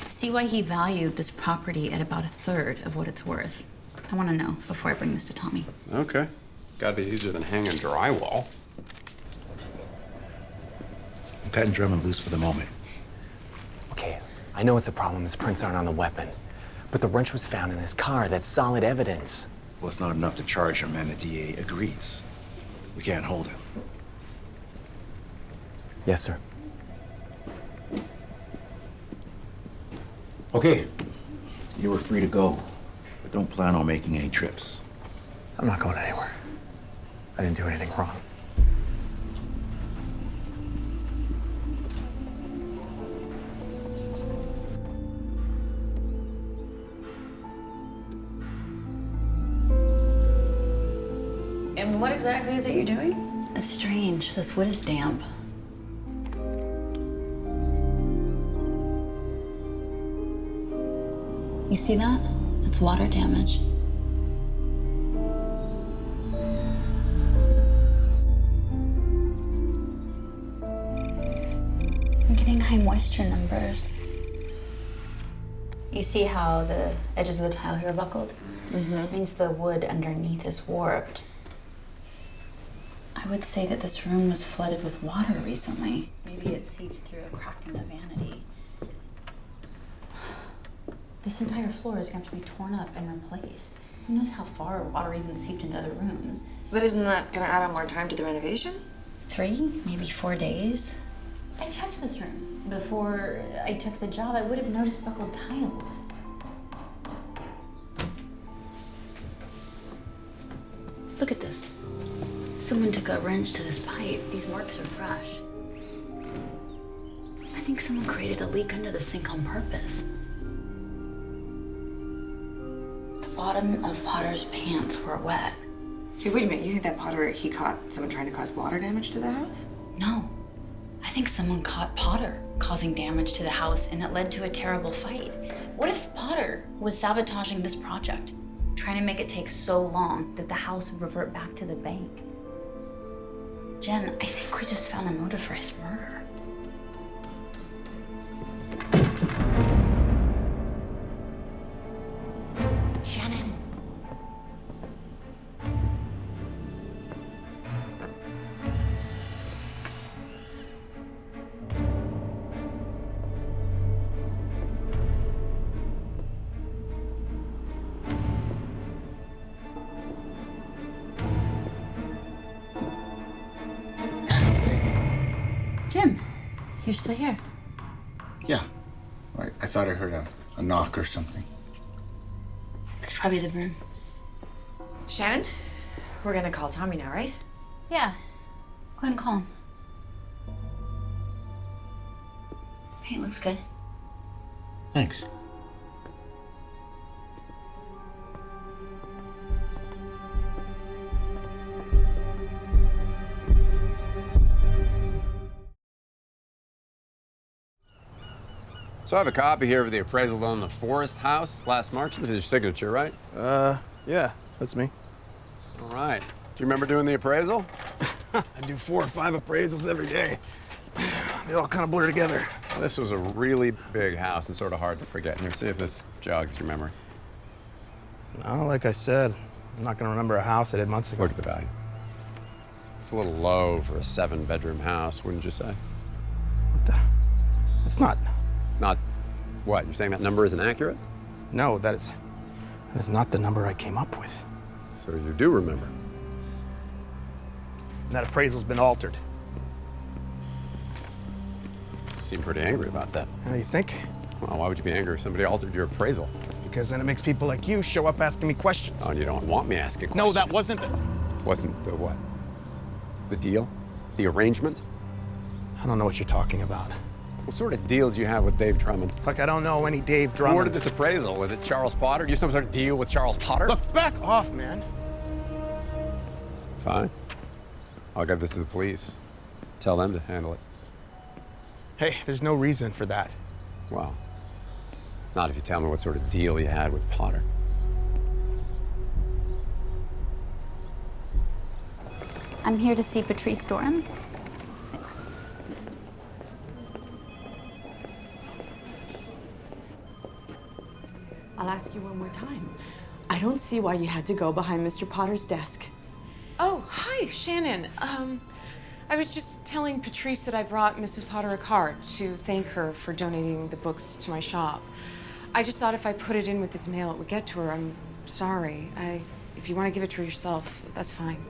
See why he valued this property at about 1/3 of what it's worth. I want to know before I bring this to Tommy. Okay. It's gotta be easier than hanging drywall. I'm cutting Drummond loose for the moment. Okay, I know it's a problem his prints aren't on the weapon, but the wrench was found in his car. That's solid evidence. Well, it's not enough to charge him, and the DA agrees. We can't hold him. Yes, sir. Okay, you were free to go, but don't plan on making any trips. I'm not going anywhere. I didn't do anything wrong. And what exactly is it you're doing? It's strange. This wood is damp. You see that? That's water damage. I'm getting high moisture numbers. You see how the edges of the tile here are buckled? It means the wood underneath is warped. I would say that this room was flooded with water recently. Maybe it seeped through a crack in the vanity. This entire floor is going to have to be torn up and replaced. Who knows how far water even seeped into other rooms? But isn't that gonna add on more time to the renovation? 3, maybe 4 days. I checked this room. Before I took the job, I would have noticed buckled tiles. Look at this. Someone took a wrench to this pipe. These marks are fresh. I think someone created a leak under the sink on purpose. The bottom of Potter's pants were wet. Okay, wait a minute. You think that Potter, he caught someone trying to cause water damage to the house? No. I think someone caught Potter causing damage to the house, and it led to a terrible fight. What if Potter was sabotaging this project, trying to make it take so long that the house would revert back to the bank? Jen, I think we just found a motive for his murder. Shannon. Jim, you're still here. Yeah. I thought I heard a knock or something. It's probably the room. Shannon, we're gonna call Tommy now, right? Yeah. Go ahead and call him. Paint looks good. Thanks. So I have a copy here of the appraisal on the Forest House last March. This is your signature, right? Yeah, that's me. All right. Do you remember doing the appraisal? I do 4 or 5 appraisals every day. They all kind of blur together. Well, this was a really big house and sort of hard to forget. Here, see if this jogs your memory. No, like I said, I'm not gonna remember a house I did months ago. Look at the value. It's a little low for a 7-bedroom house, wouldn't you say? It's not. Not what? You're saying that number isn't accurate? No, that is not the number I came up with. So you do remember? And that appraisal's been altered. You seem pretty angry about that. How do you think? Well, why would you be angry if somebody altered your appraisal? Because then it makes people like you show up asking me questions. Oh, and you don't want me asking questions. No, that wasn't the... Wasn't the what? The deal? The arrangement? I don't know what you're talking about. What sort of deal did you have with Dave Drummond? Like I don't know any Dave Who Drummond. ordered this appraisal? Was it Charles Potter? Did you have some sort of deal with Charles Potter? Look, back off, man. Fine. I'll give this to the police. Tell them to handle it. Hey, there's no reason for that. Well, not if you tell me what sort of deal you had with Potter. I'm here to see Patrice Doran. Thanks. I'll ask you one more time. I don't see why you had to go behind Mr. Potter's desk. Oh, hi, Shannon. I was just telling Patrice that I brought Mrs. Potter a card to thank her for donating the books to my shop. I just thought if I put it in with this mail, it would get to her. I'm sorry. If you want to give it to her yourself, that's fine.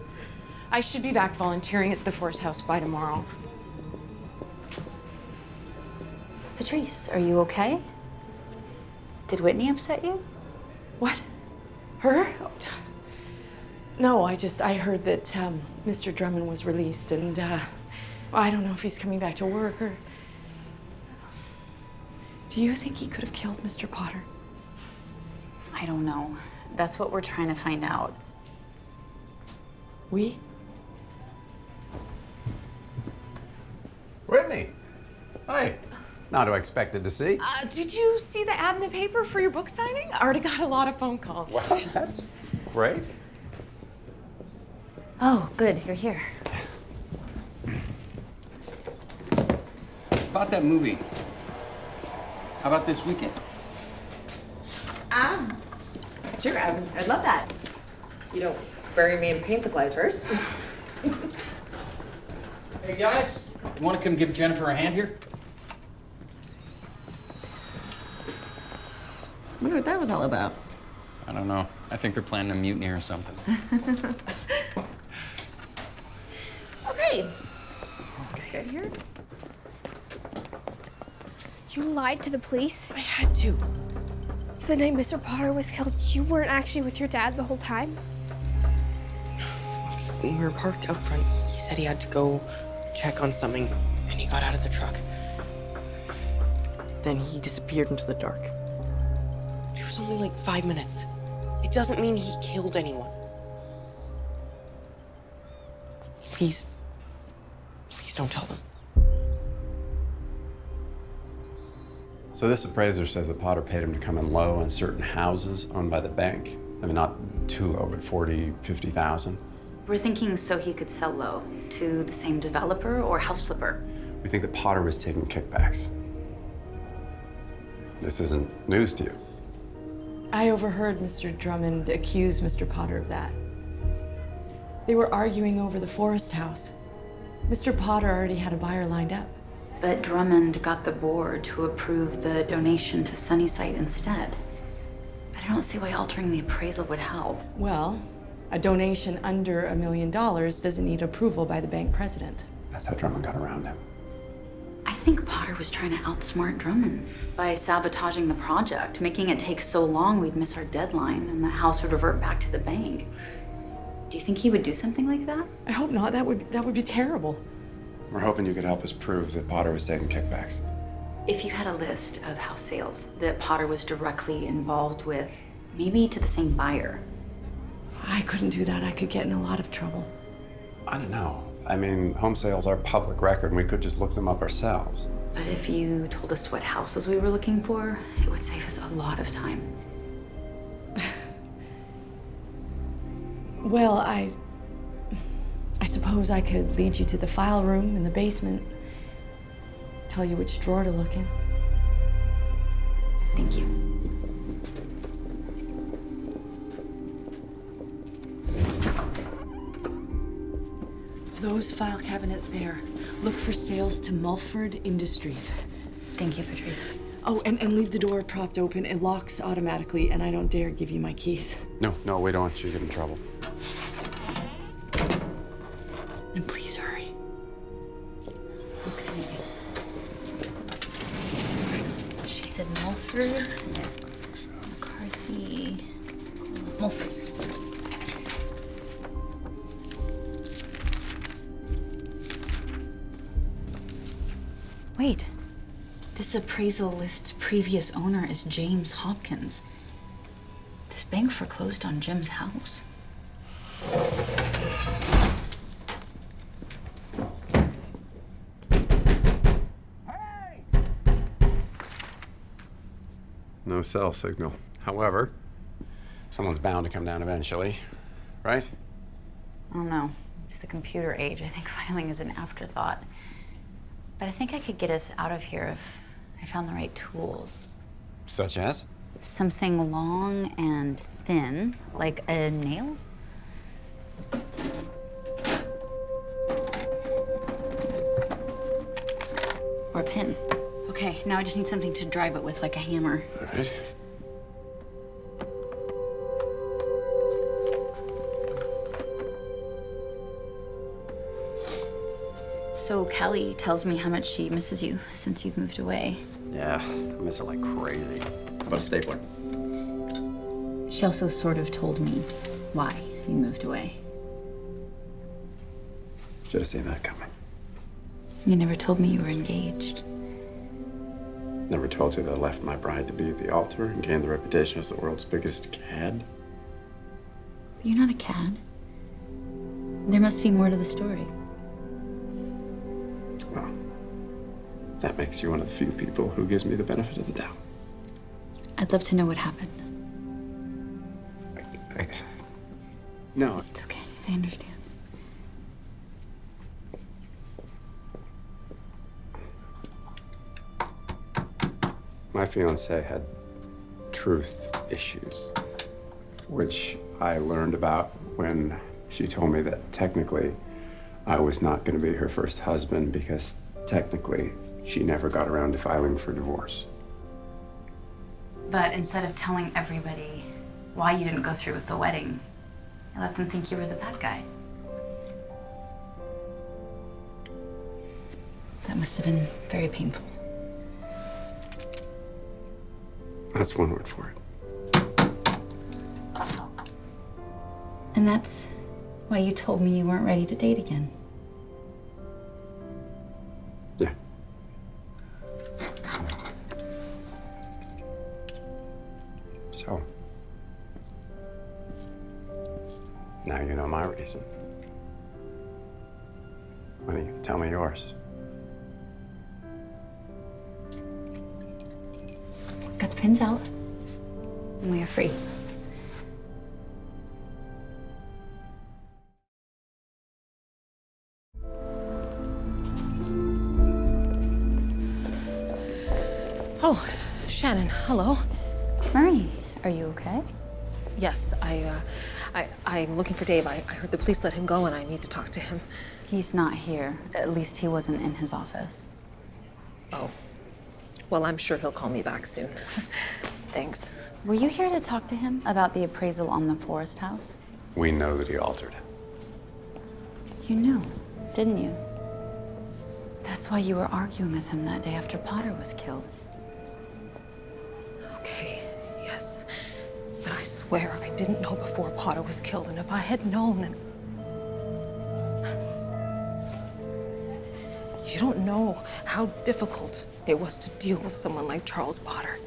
I should be back volunteering at the Forest House by tomorrow. Patrice, are you okay? Did Whitney upset you? What? Her? No, I heard that Mr. Drummond was released, and I don't know if he's coming back to work or... Do you think he could have killed Mr. Potter? I don't know. That's what we're trying to find out. We? Whitney! Hi. Not who I expected to see. Did you see the ad in the paper for your book signing? I already got a lot of phone calls. Well, that's great. Oh, good, you're here. About that movie. How about this weekend? Sure, I'd love that. You don't bury me in paint supplies first. Hey guys, you want to come give Jennifer a hand here? I wonder what that was all about. I don't know. I think they're planning a mutiny or something. Okay. Good here. You lied to the police? I had to. So the night Mr. Potter was killed, you weren't actually with your dad the whole time? When we were parked out front, he said he had to go check on something, and he got out of the truck. Then he disappeared into the dark. It was only like 5 minutes. It doesn't mean he killed anyone. Please don't tell them. So this appraiser says that Potter paid him to come in low on certain houses owned by the bank. I mean, not too low, but 40, 50,000. We're thinking so he could sell low to the same developer or house flipper. We think that Potter was taking kickbacks. This isn't news to you. I overheard Mr. Drummond accuse Mr. Potter of that. They were arguing over the Forest House. Mr. Potter already had a buyer lined up. But Drummond got the board to approve the donation to Sunnyside instead. I don't see why altering the appraisal would help. Well, a donation under $1 million doesn't need approval by the bank president. That's how Drummond got around him. I think Potter was trying to outsmart Drummond by sabotaging the project, making it take so long we'd miss our deadline and the house would revert back to the bank. Do you think he would do something like that? I hope not. That would be terrible. We're hoping you could help us prove that Potter was taking kickbacks. If you had a list of house sales that Potter was directly involved with, maybe to the same buyer. I couldn't do that. I could get in a lot of trouble. I don't know. I mean, home sales are public record, and we could just look them up ourselves. But if you told us what houses we were looking for, it would save us a lot of time. Well, I suppose I could lead you to the file room in the basement, tell you which drawer to look in. Thank you. Those file cabinets there. Look for sales to Mulford Industries. Thank you, Patrice. Oh, and leave the door propped open. It locks automatically, and I don't dare give you my keys. No, we don't want you to get in trouble. And please hurry. Okay. She said Mulford, McCarthy, Mulford. Wait, this appraisal lists previous owner as James Hopkins. This bank foreclosed on Jim's house. No cell signal. However, someone's bound to come down eventually, right? I don't know. It's the computer age. I think filing is an afterthought. But I think I could get us out of here if I found the right tools. Such as? Something long and thin, like a nail. Or a pin. Okay, now I just need something to drive it with, like a hammer. All right. So Callie tells me how much she misses you since you've moved away. Yeah, I miss her like crazy. How about a stapler? She also sort of told me why you moved away. Should have seen that coming. You never told me you were engaged. Never told you that I left my bride to be at the altar and gained the reputation as the world's biggest cad. You're not a cad. There must be more to the story. Well, that makes you one of the few people who gives me the benefit of the doubt. I'd love to know what happened. No. It's okay. I understand. My fiancée had truth issues, which I learned about when she told me that technically I was not going to be her first husband because technically she never got around to filing for divorce. But instead of telling everybody why you didn't go through with the wedding, you let them think you were the bad guy. That must have been very painful. That's one word for it. And that's why you told me you weren't ready to date again. Yeah. So, now you know my reason. When are you gonna tell me yours? Got the pins out, and we are free. Oh, Shannon, hello. Marie, are you okay? Yes, I'm looking for Dave. I heard the police let him go and I need to talk to him. He's not here. At least he wasn't in his office. Oh. Well, I'm sure he'll call me back soon. Thanks. Were you here to talk to him about the appraisal on the forest house? We know that he altered it. You knew, didn't you? That's why you were arguing with him that day after Potter was killed. Okay, yes. But I swear I didn't know before Potter was killed, and if I had known, then... You don't know how difficult it was to deal with someone like Charles Potter.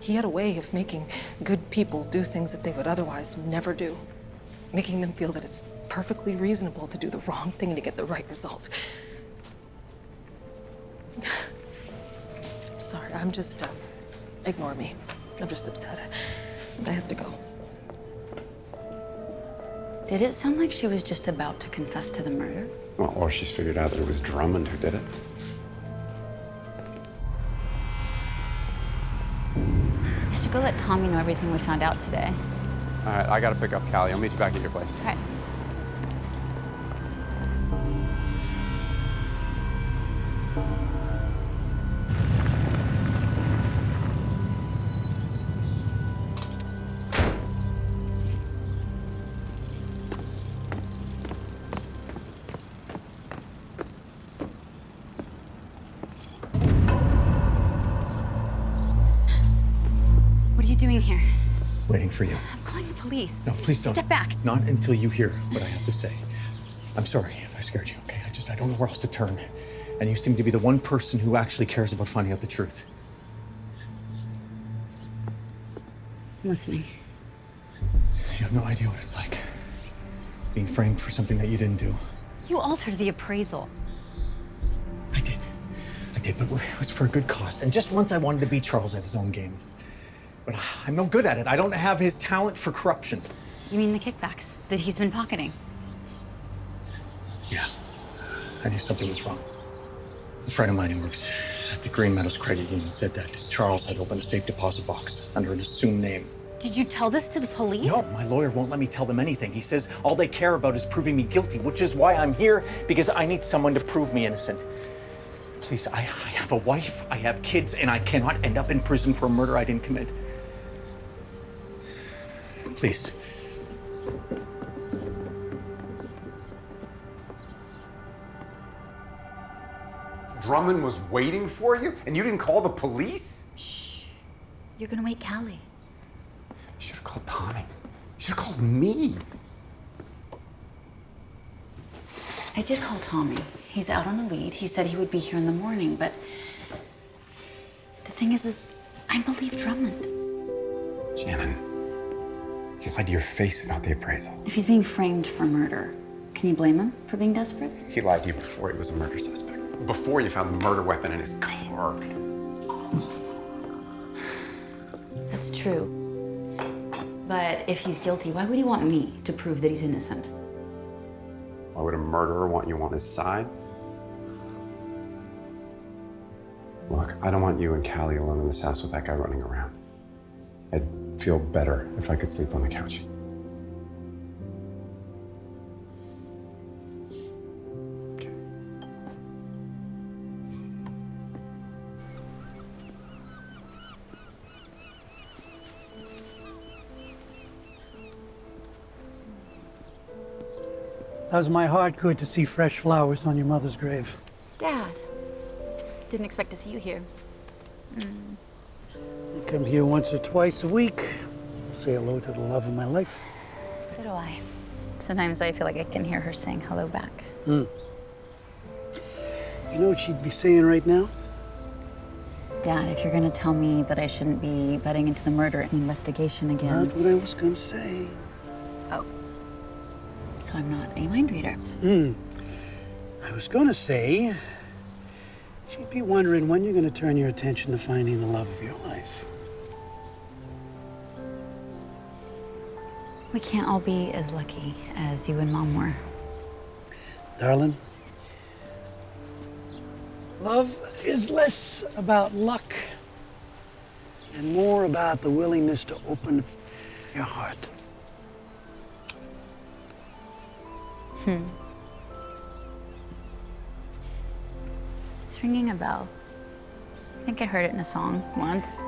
He had a way of making good people do things that they would otherwise never do, making them feel that it's perfectly reasonable to do the wrong thing to get the right result. I'm sorry, I'm just, ignore me. I'm just upset. I have to go. Did it sound like she was just about to confess to the murder? Well, or she's figured out that it was Drummond who did it. I should go let Tommy know everything we found out today. All right, I gotta pick up Callie. I'll meet you back at your place. All right. What are you doing here? Waiting for you. I'm calling the police. No, please don't. Step back. Not until you hear what I have to say. I'm sorry if I scared you, okay? I don't know where else to turn. And you seem to be the one person who actually cares about finding out the truth. I'm listening. You have no idea what it's like. Being framed for something that you didn't do. You altered the appraisal. I did, but it was for a good cause. And just once I wanted to beat Charles at his own game. But I'm no good at it. I don't have his talent for corruption. You mean the kickbacks that he's been pocketing? Yeah. I knew something was wrong. A friend of mine who works at the Green Meadows Credit Union said that Charles had opened a safe deposit box under an assumed name. Did you tell this to the police? No, my lawyer won't let me tell them anything. He says all they care about is proving me guilty, which is why I'm here, because I need someone to prove me innocent. Please, I have a wife, I have kids, and I cannot end up in prison for a murder I didn't commit. Please. Drummond was waiting for you, and you didn't call the police? Shh. You're gonna wake Callie. You should have called Tommy. You should have called me. I did call Tommy. He's out on a lead. He said he would be here in the morning, but the thing is I believe Drummond. Shannon, you lied to your face about the appraisal. If he's being framed for murder, can you blame him for being desperate? He lied to you before he was a murder suspect. Before you found the murder weapon in his car. That's true. But if he's guilty, why would he want me to prove that he's innocent? Why would a murderer want you on his side? Look, I don't want you and Callie alone in this house with that guy running around. I'd feel better if I could sleep on the couch. Does my heart good to see fresh flowers on your mother's grave? Dad, didn't expect to see you here. I come here once or twice a week, say hello to the love of my life. So do I. Sometimes I feel like I can hear her saying hello back. You know what she'd be saying right now? Dad, if you're gonna tell me that I shouldn't be butting into the murder investigation again. Not what I was gonna say. Oh. So I'm not a mind reader. I was gonna say, she'd be wondering when you're gonna turn your attention to finding the love of your life. We can't all be as lucky as you and Mom were. Darling, love is less about luck and more about the willingness to open your heart. It's ringing a bell. I think I heard it in a song once.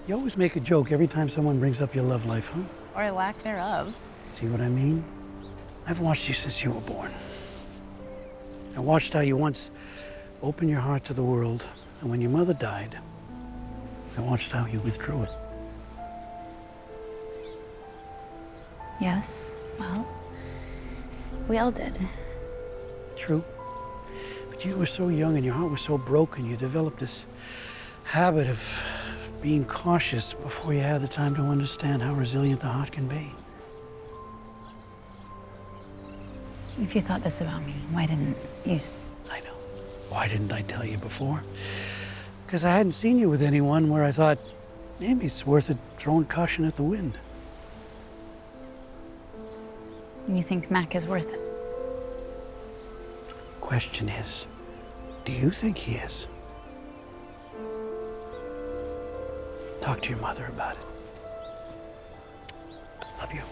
You always make a joke every time someone brings up your love life, huh? Or lack thereof. See what I mean? I've watched you since you were born. I watched how you once opened your heart to the world, and when your mother died, I watched how you withdrew it. Yes, well, we all did. True. But you were so young and your heart was so broken, you developed this habit of being cautious before you had the time to understand how resilient the heart can be. If you thought this about me, why didn't you? I know. Why didn't I tell you before? Because I hadn't seen you with anyone where I thought, maybe it's worth it throwing caution at the wind. You think Mac is worth it? Question is, do you think he is? Talk to your mother about it. Love you.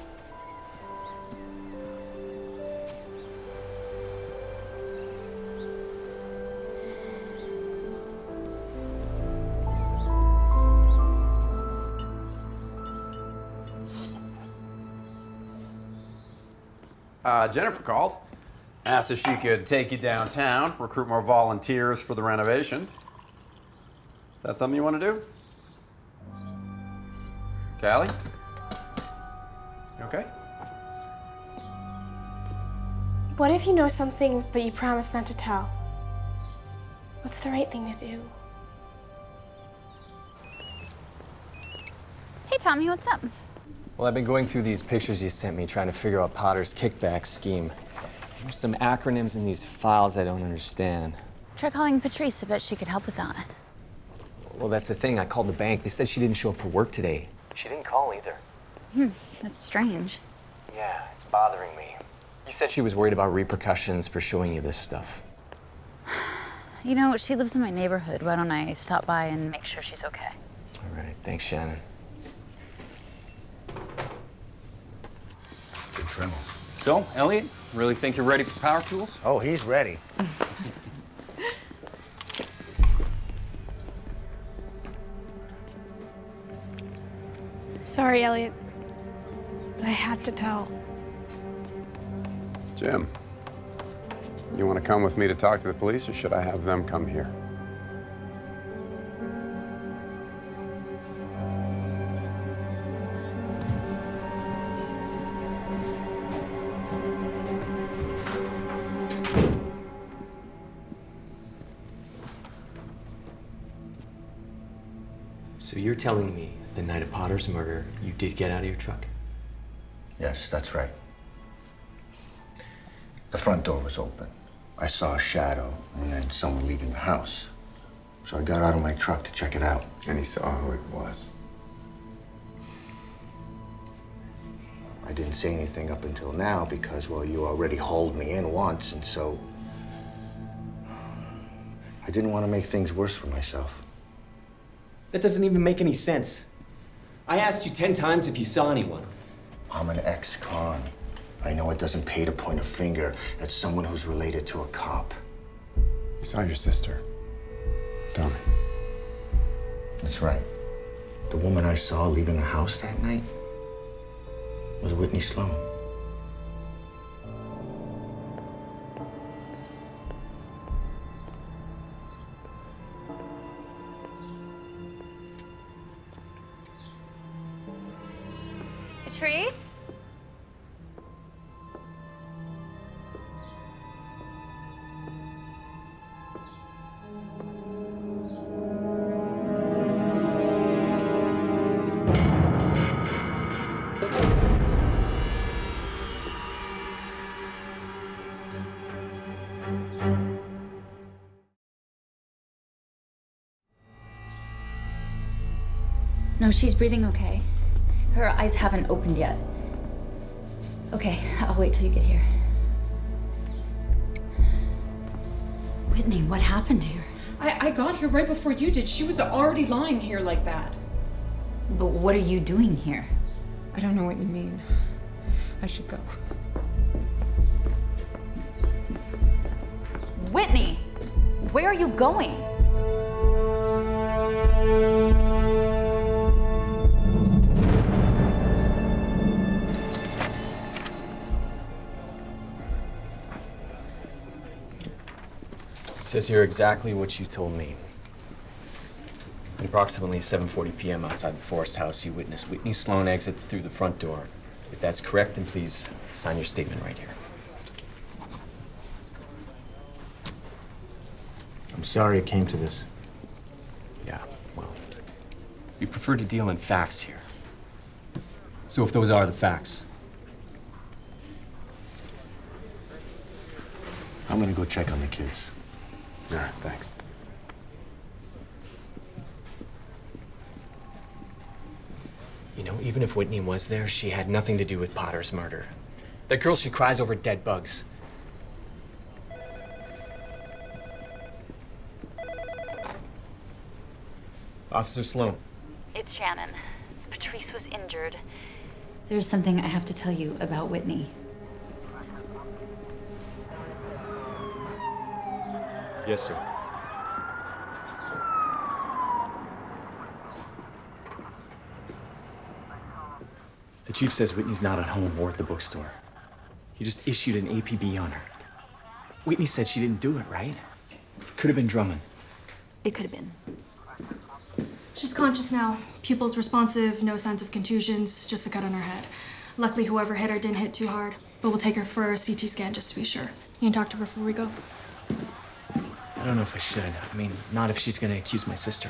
Jennifer called. Asked if she could take you downtown, recruit more volunteers for the renovation. Is that something you want to do? Callie? You okay? What if you know something, but you promise not to tell? What's the right thing to do? Hey, Tommy, what's up? Well, I've been going through these pictures you sent me, trying to figure out Potter's kickback scheme. There's some acronyms in these files I don't understand. Try calling Patrice. I bet she could help with that. Well, that's the thing. I called the bank. They said she didn't show up for work today. She didn't call either. That's strange. Yeah, it's bothering me. You said she was worried about repercussions for showing you this stuff. You know, she lives in my neighborhood. Why don't I stop by and make sure she's okay? All right, thanks, Shannon. Good trouble. So, Elliot, really think you're ready for power tools? Oh, he's ready. Sorry, Elliot, but I had to tell. Jim, you want to come with me to talk to the police, or should I have them come here? So you're telling me the night of Potter's murder, you did get out of your truck? Yes, that's right. The front door was open. I saw a shadow and then someone leaving the house. So I got out of my truck to check it out. And he saw who it was. I didn't say anything up until now because, well, you already hauled me in once, and so I didn't want to make things worse for myself. That doesn't even make any sense. I asked you 10 times if you saw anyone. I'm an ex-con. I know it doesn't pay to point a finger at someone who's related to a cop. You saw your sister. Tell me. That's right. The woman I saw leaving the house that night was Whitney Sloan. Patrice? No, she's breathing okay. Her eyes haven't opened yet. Okay, I'll wait till you get here. Whitney, what happened to her? I got here right before you did. She was already lying here like that. But what are you doing here? I don't know what you mean. I should go. Whitney, where are you going? It says here exactly what you told me. At approximately 7:40 p.m. outside the Forest House, you witnessed Whitney Sloan exit through the front door. If that's correct, then please sign your statement right here. I'm sorry it came to this. Yeah, well, we prefer to deal in facts here. So if those are the facts, I'm gonna go check on the kids. All right, thanks. you know, even if Whitney was there, she had nothing to do with Potter's murder. That girl, she cries over dead bugs. Officer Sloan. It's Shannon. Patrice was injured. There's something I have to tell you about Whitney. Yes, sir. The chief says Whitney's not at home or at the bookstore. He just issued an APB on her. Whitney said she didn't do it, right? Could have been Drummond. It could have been. She's conscious now. Pupils responsive, no signs of contusions, just a cut on her head. Luckily, whoever hit her didn't hit too hard, but we'll take her for a CT scan just to be sure. You can talk to her before we go. I don't know if I should. I mean, not if she's gonna accuse my sister.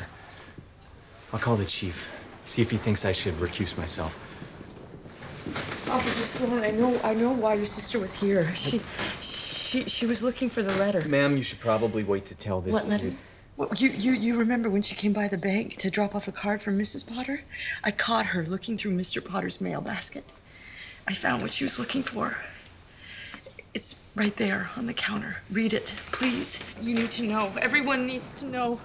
I'll call the chief, see if he thinks I should recuse myself. Officer Sloan, I know why your sister was here. She was looking for the letter. Ma'am, you should probably wait to tell this What to letter? you. Well, you remember when she came by the bank to drop off a card from Mrs. Potter? I caught her looking through Mr. Potter's mail basket. I found what she was looking for. It's right there on the counter. Read it, please. You need to know. Everyone needs to know.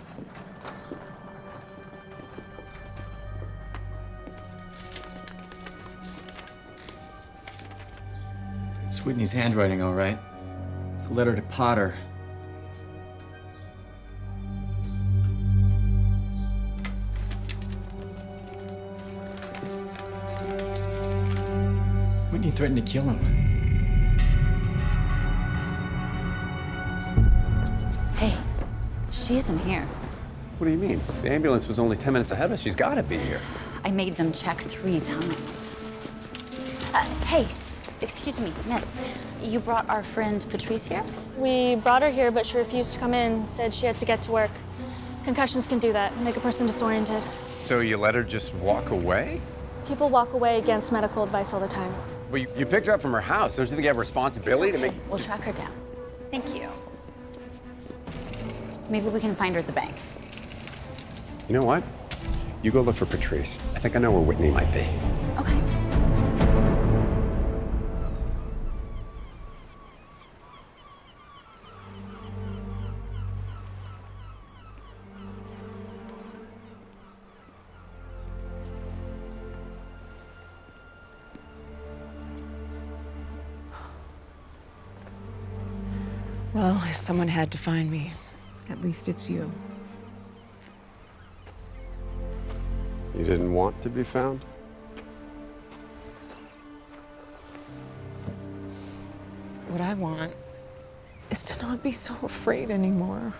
It's Whitney's handwriting, all right. It's a letter to Potter. Whitney threatened to kill him. Hey, she isn't here. What do you mean? The ambulance was only 10 minutes ahead of us. She's got to be here. I made them check 3 times. Hey, excuse me, miss. You brought our friend Patrice here? We brought her here, but she refused to come in, said she had to get to work. Concussions can do that, make a person disoriented. So you let her just walk away? People walk away against medical advice all the time. Well, you picked her up from her house. Don't you think you have a responsibility to make... We'll track her down. Thank you. Maybe we can find her at the bank. You know what? You go look for Patrice. I think I know where Whitney might be. Okay. Well, if someone had to find me, at least it's you. You didn't want to be found? What I want is to not be so afraid anymore.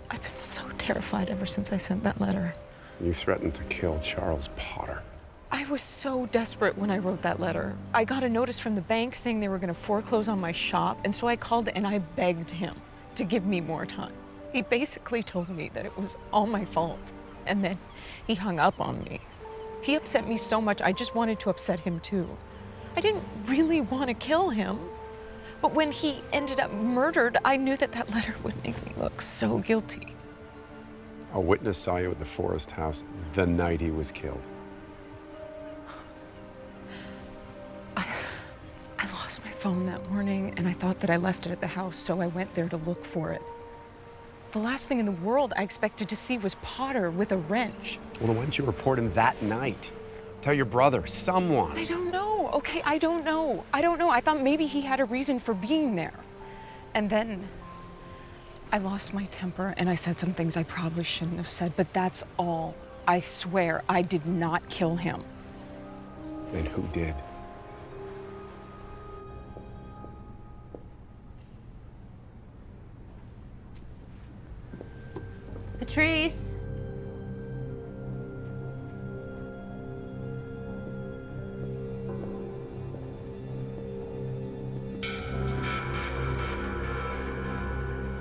I've been so terrified ever since I sent that letter. You threatened to kill Charles Potter. I was so desperate when I wrote that letter. I got a notice from the bank saying they were going to foreclose on my shop, and so I called and I begged him to give me more time. He basically told me that it was all my fault, and then he hung up on me. He upset me so much, I just wanted to upset him too. I didn't really want to kill him, but when he ended up murdered, I knew that that letter would make me look so guilty. A witness saw you at the Forest House the night he was killed. I lost my phone that morning, and I thought that I left it at the house, so I went there to look for it. The last thing in the world I expected to see was Potter with a wrench. Well, then why didn't you report him that night? Tell your brother, someone. I don't know, okay? I don't know. I thought maybe he had a reason for being there. And then I lost my temper, and I said some things I probably shouldn't have said, but that's all. I swear I did not kill him. Then who did? Patrice.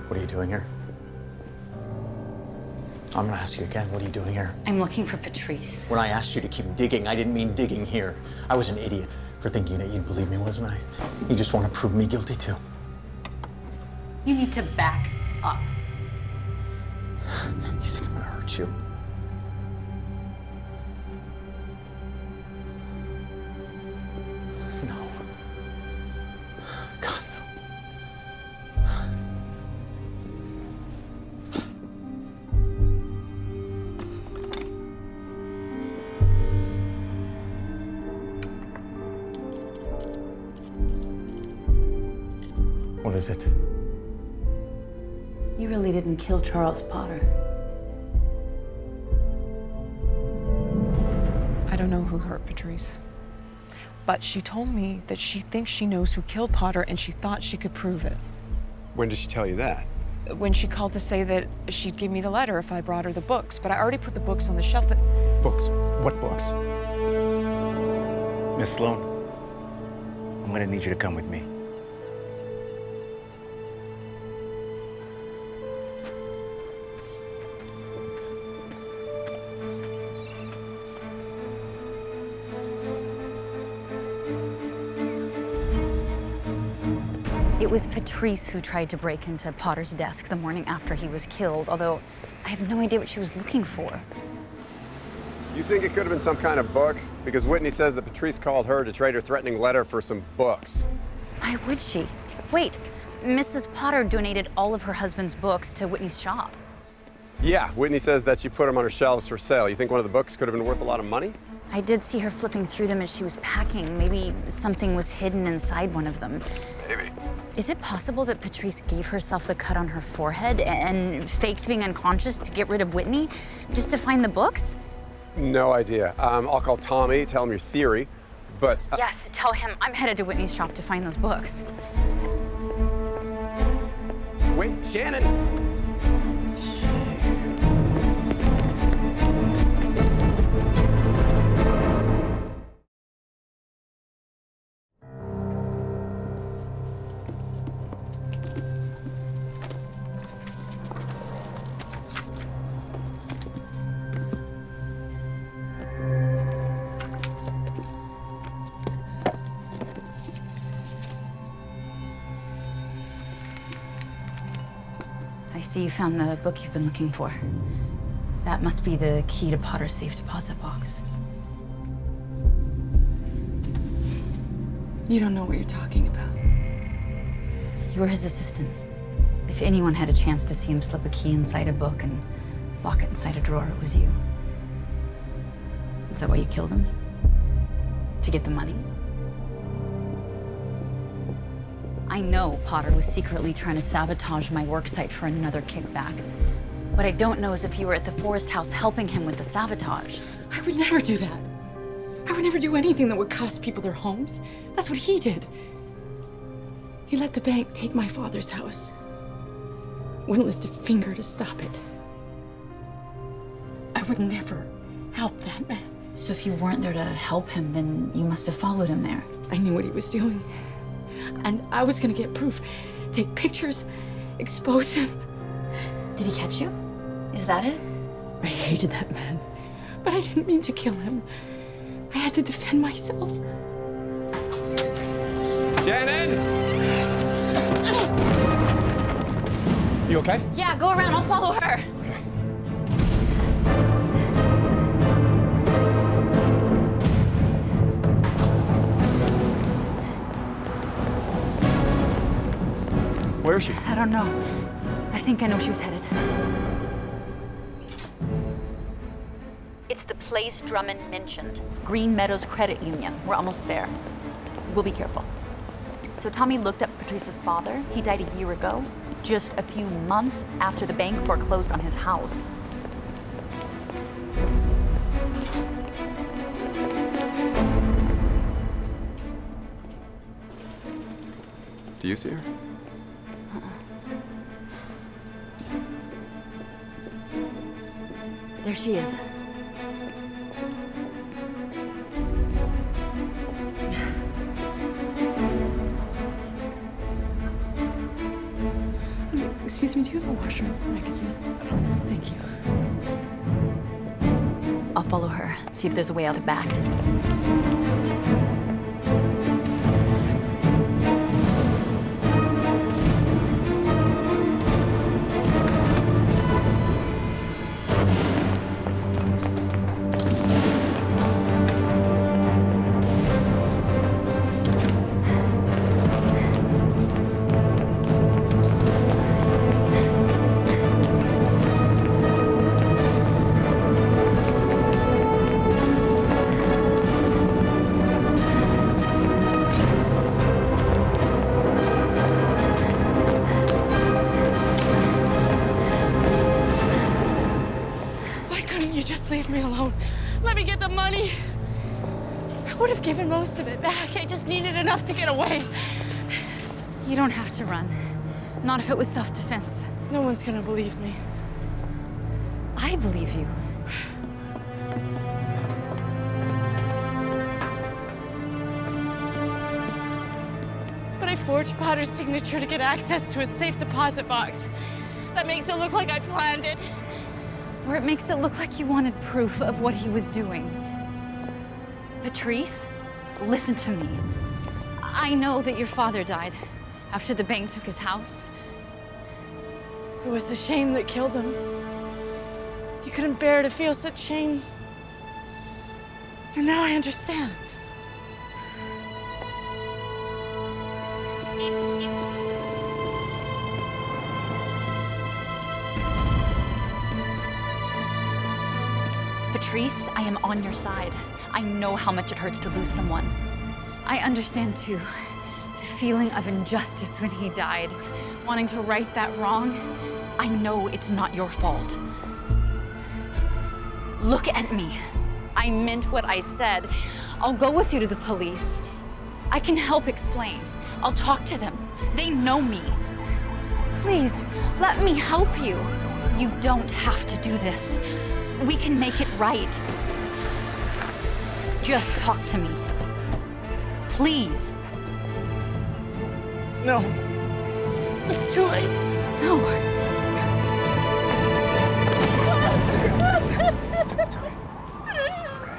What are you doing here? I'm gonna ask you again, what are you doing here? I'm looking for Patrice. When I asked you to keep digging, I didn't mean digging here. I was an idiot for thinking that you'd believe me, wasn't I? You just want to prove me guilty too. You need to back up. You think I'm gonna hurt you? No. God, no. What is it? You really didn't kill Charles Potter. I don't know who hurt Patrice, but she told me that she thinks she knows who killed Potter, and she thought she could prove it. When did she tell you that? When she called to say that she'd give me the letter if I brought her the books, but I already put the books on the shelf. Books? What books? Miss Sloan, I'm gonna need you to come with me. It was Patrice who tried to break into Potter's desk the morning after he was killed, although I have no idea what she was looking for. You think it could have been some kind of book? Because Whitney says that Patrice called her to trade her threatening letter for some books. Why would she? Wait, Mrs. Potter donated all of her husband's books to Whitney's shop. Yeah, Whitney says that she put them on her shelves for sale. You think one of the books could have been worth a lot of money? I did see her flipping through them as she was packing. Maybe something was hidden inside one of them. Maybe. Is it possible that Patrice gave herself the cut on her forehead and faked being unconscious to get rid of Whitney, just to find the books? No idea. I'll call Tommy, tell him your theory, but... Yes, tell him I'm headed to Whitney's shop to find those books. Wait, Shannon! I see you found the book you've been looking for. That must be the key to Potter's safe deposit box. You don't know what you're talking about. You were his assistant. If anyone had a chance to see him slip a key inside a book and lock it inside a drawer, it was you. Is that why you killed him? To get the money? I know Potter was secretly trying to sabotage my worksite for another kickback. What I don't know is if you were at the Forest House helping him with the sabotage. I would never do that. I would never do anything that would cost people their homes. That's what he did. He let the bank take my father's house. Wouldn't lift a finger to stop it. I would never help that man. So if you weren't there to help him, then you must have followed him there. I knew what he was doing. And I was gonna get proof. Take pictures, expose him. Did he catch you? Is that it? I hated that man, but I didn't mean to kill him. I had to defend myself. Shannon! You okay? Yeah, go around. I'll follow her. Where is she? I don't know. I think I know she was headed. It's the place Drummond mentioned. Green Meadows Credit Union. We're almost there. We'll be careful. So Tommy looked up Patrice's father. He died a year ago, just a few months after the bank foreclosed on his house. Do you see her? There she is. Excuse me, do you have a washroom I could use? Thank you. I'll follow her, see if there's a way out the back. Leave me alone. Let me get the money. I would have given most of it back. I just needed enough to get away. You don't have to run. Not if it was self-defense. No one's gonna believe me. I believe you. But I forged Potter's signature to get access to his safe deposit box. That makes it look like I planned it. Or it makes it look like you wanted proof of what he was doing. Patrice, listen to me. I know that your father died, After the bank took his house. It was the shame that killed him. You couldn't bear to feel such shame. And now I understand. Patrice, I am on your side. I know how much it hurts to lose someone. I understand too, the feeling of injustice when he died, wanting to right that wrong. I know it's not your fault. Look at me. I meant what I said. I'll go with you to the police. I can help explain. I'll talk to them. They know me. Please, let me help you. You don't have to do this. We can make it right. Just talk to me. Please. No. It's too late. No. It's okay. It's okay.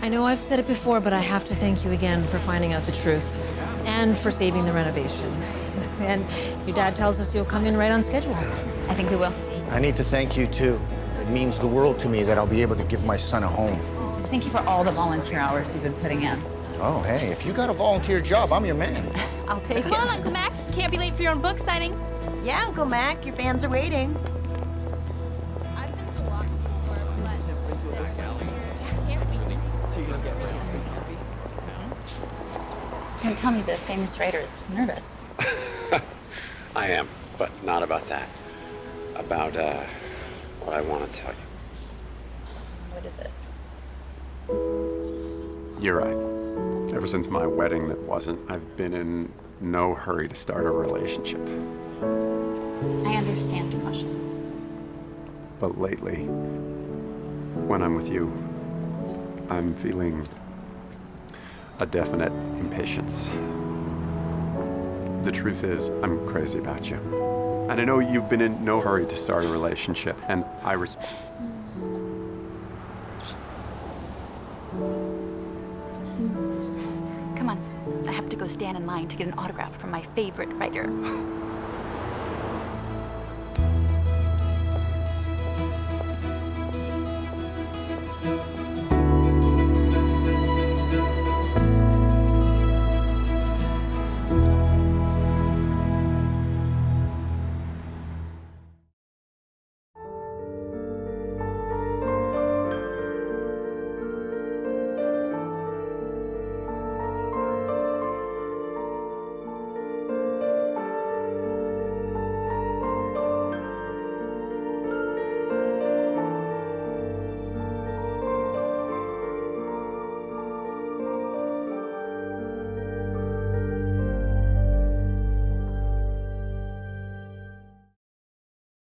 I know I've said it before, but I have to thank you again for finding out the truth and for saving the renovation. And your dad tells us you'll come in right on schedule. I think we will. I need to thank you, too. It means the world to me that I'll be able to give my son a home. Thank you for all the volunteer hours you've been putting in. Oh, hey, if you got a volunteer job, I'm your man. I'll take it. Come on, Uncle Mac. Can't be late for your own book signing. Yeah, Uncle Mac, your fans are waiting. Don't tell me the famous writer is nervous. I am, but not about that. About what I want to tell you. What is it? You're right. Ever since my wedding that wasn't, I've been in no hurry to start a relationship. I understand, Caution. But lately, when I'm with you, I'm feeling a definite impatience. The truth is, I'm crazy about you. And I know you've been in no hurry to start a relationship, and I respect. Come on. I have to go stand in line to get an autograph from my favorite writer.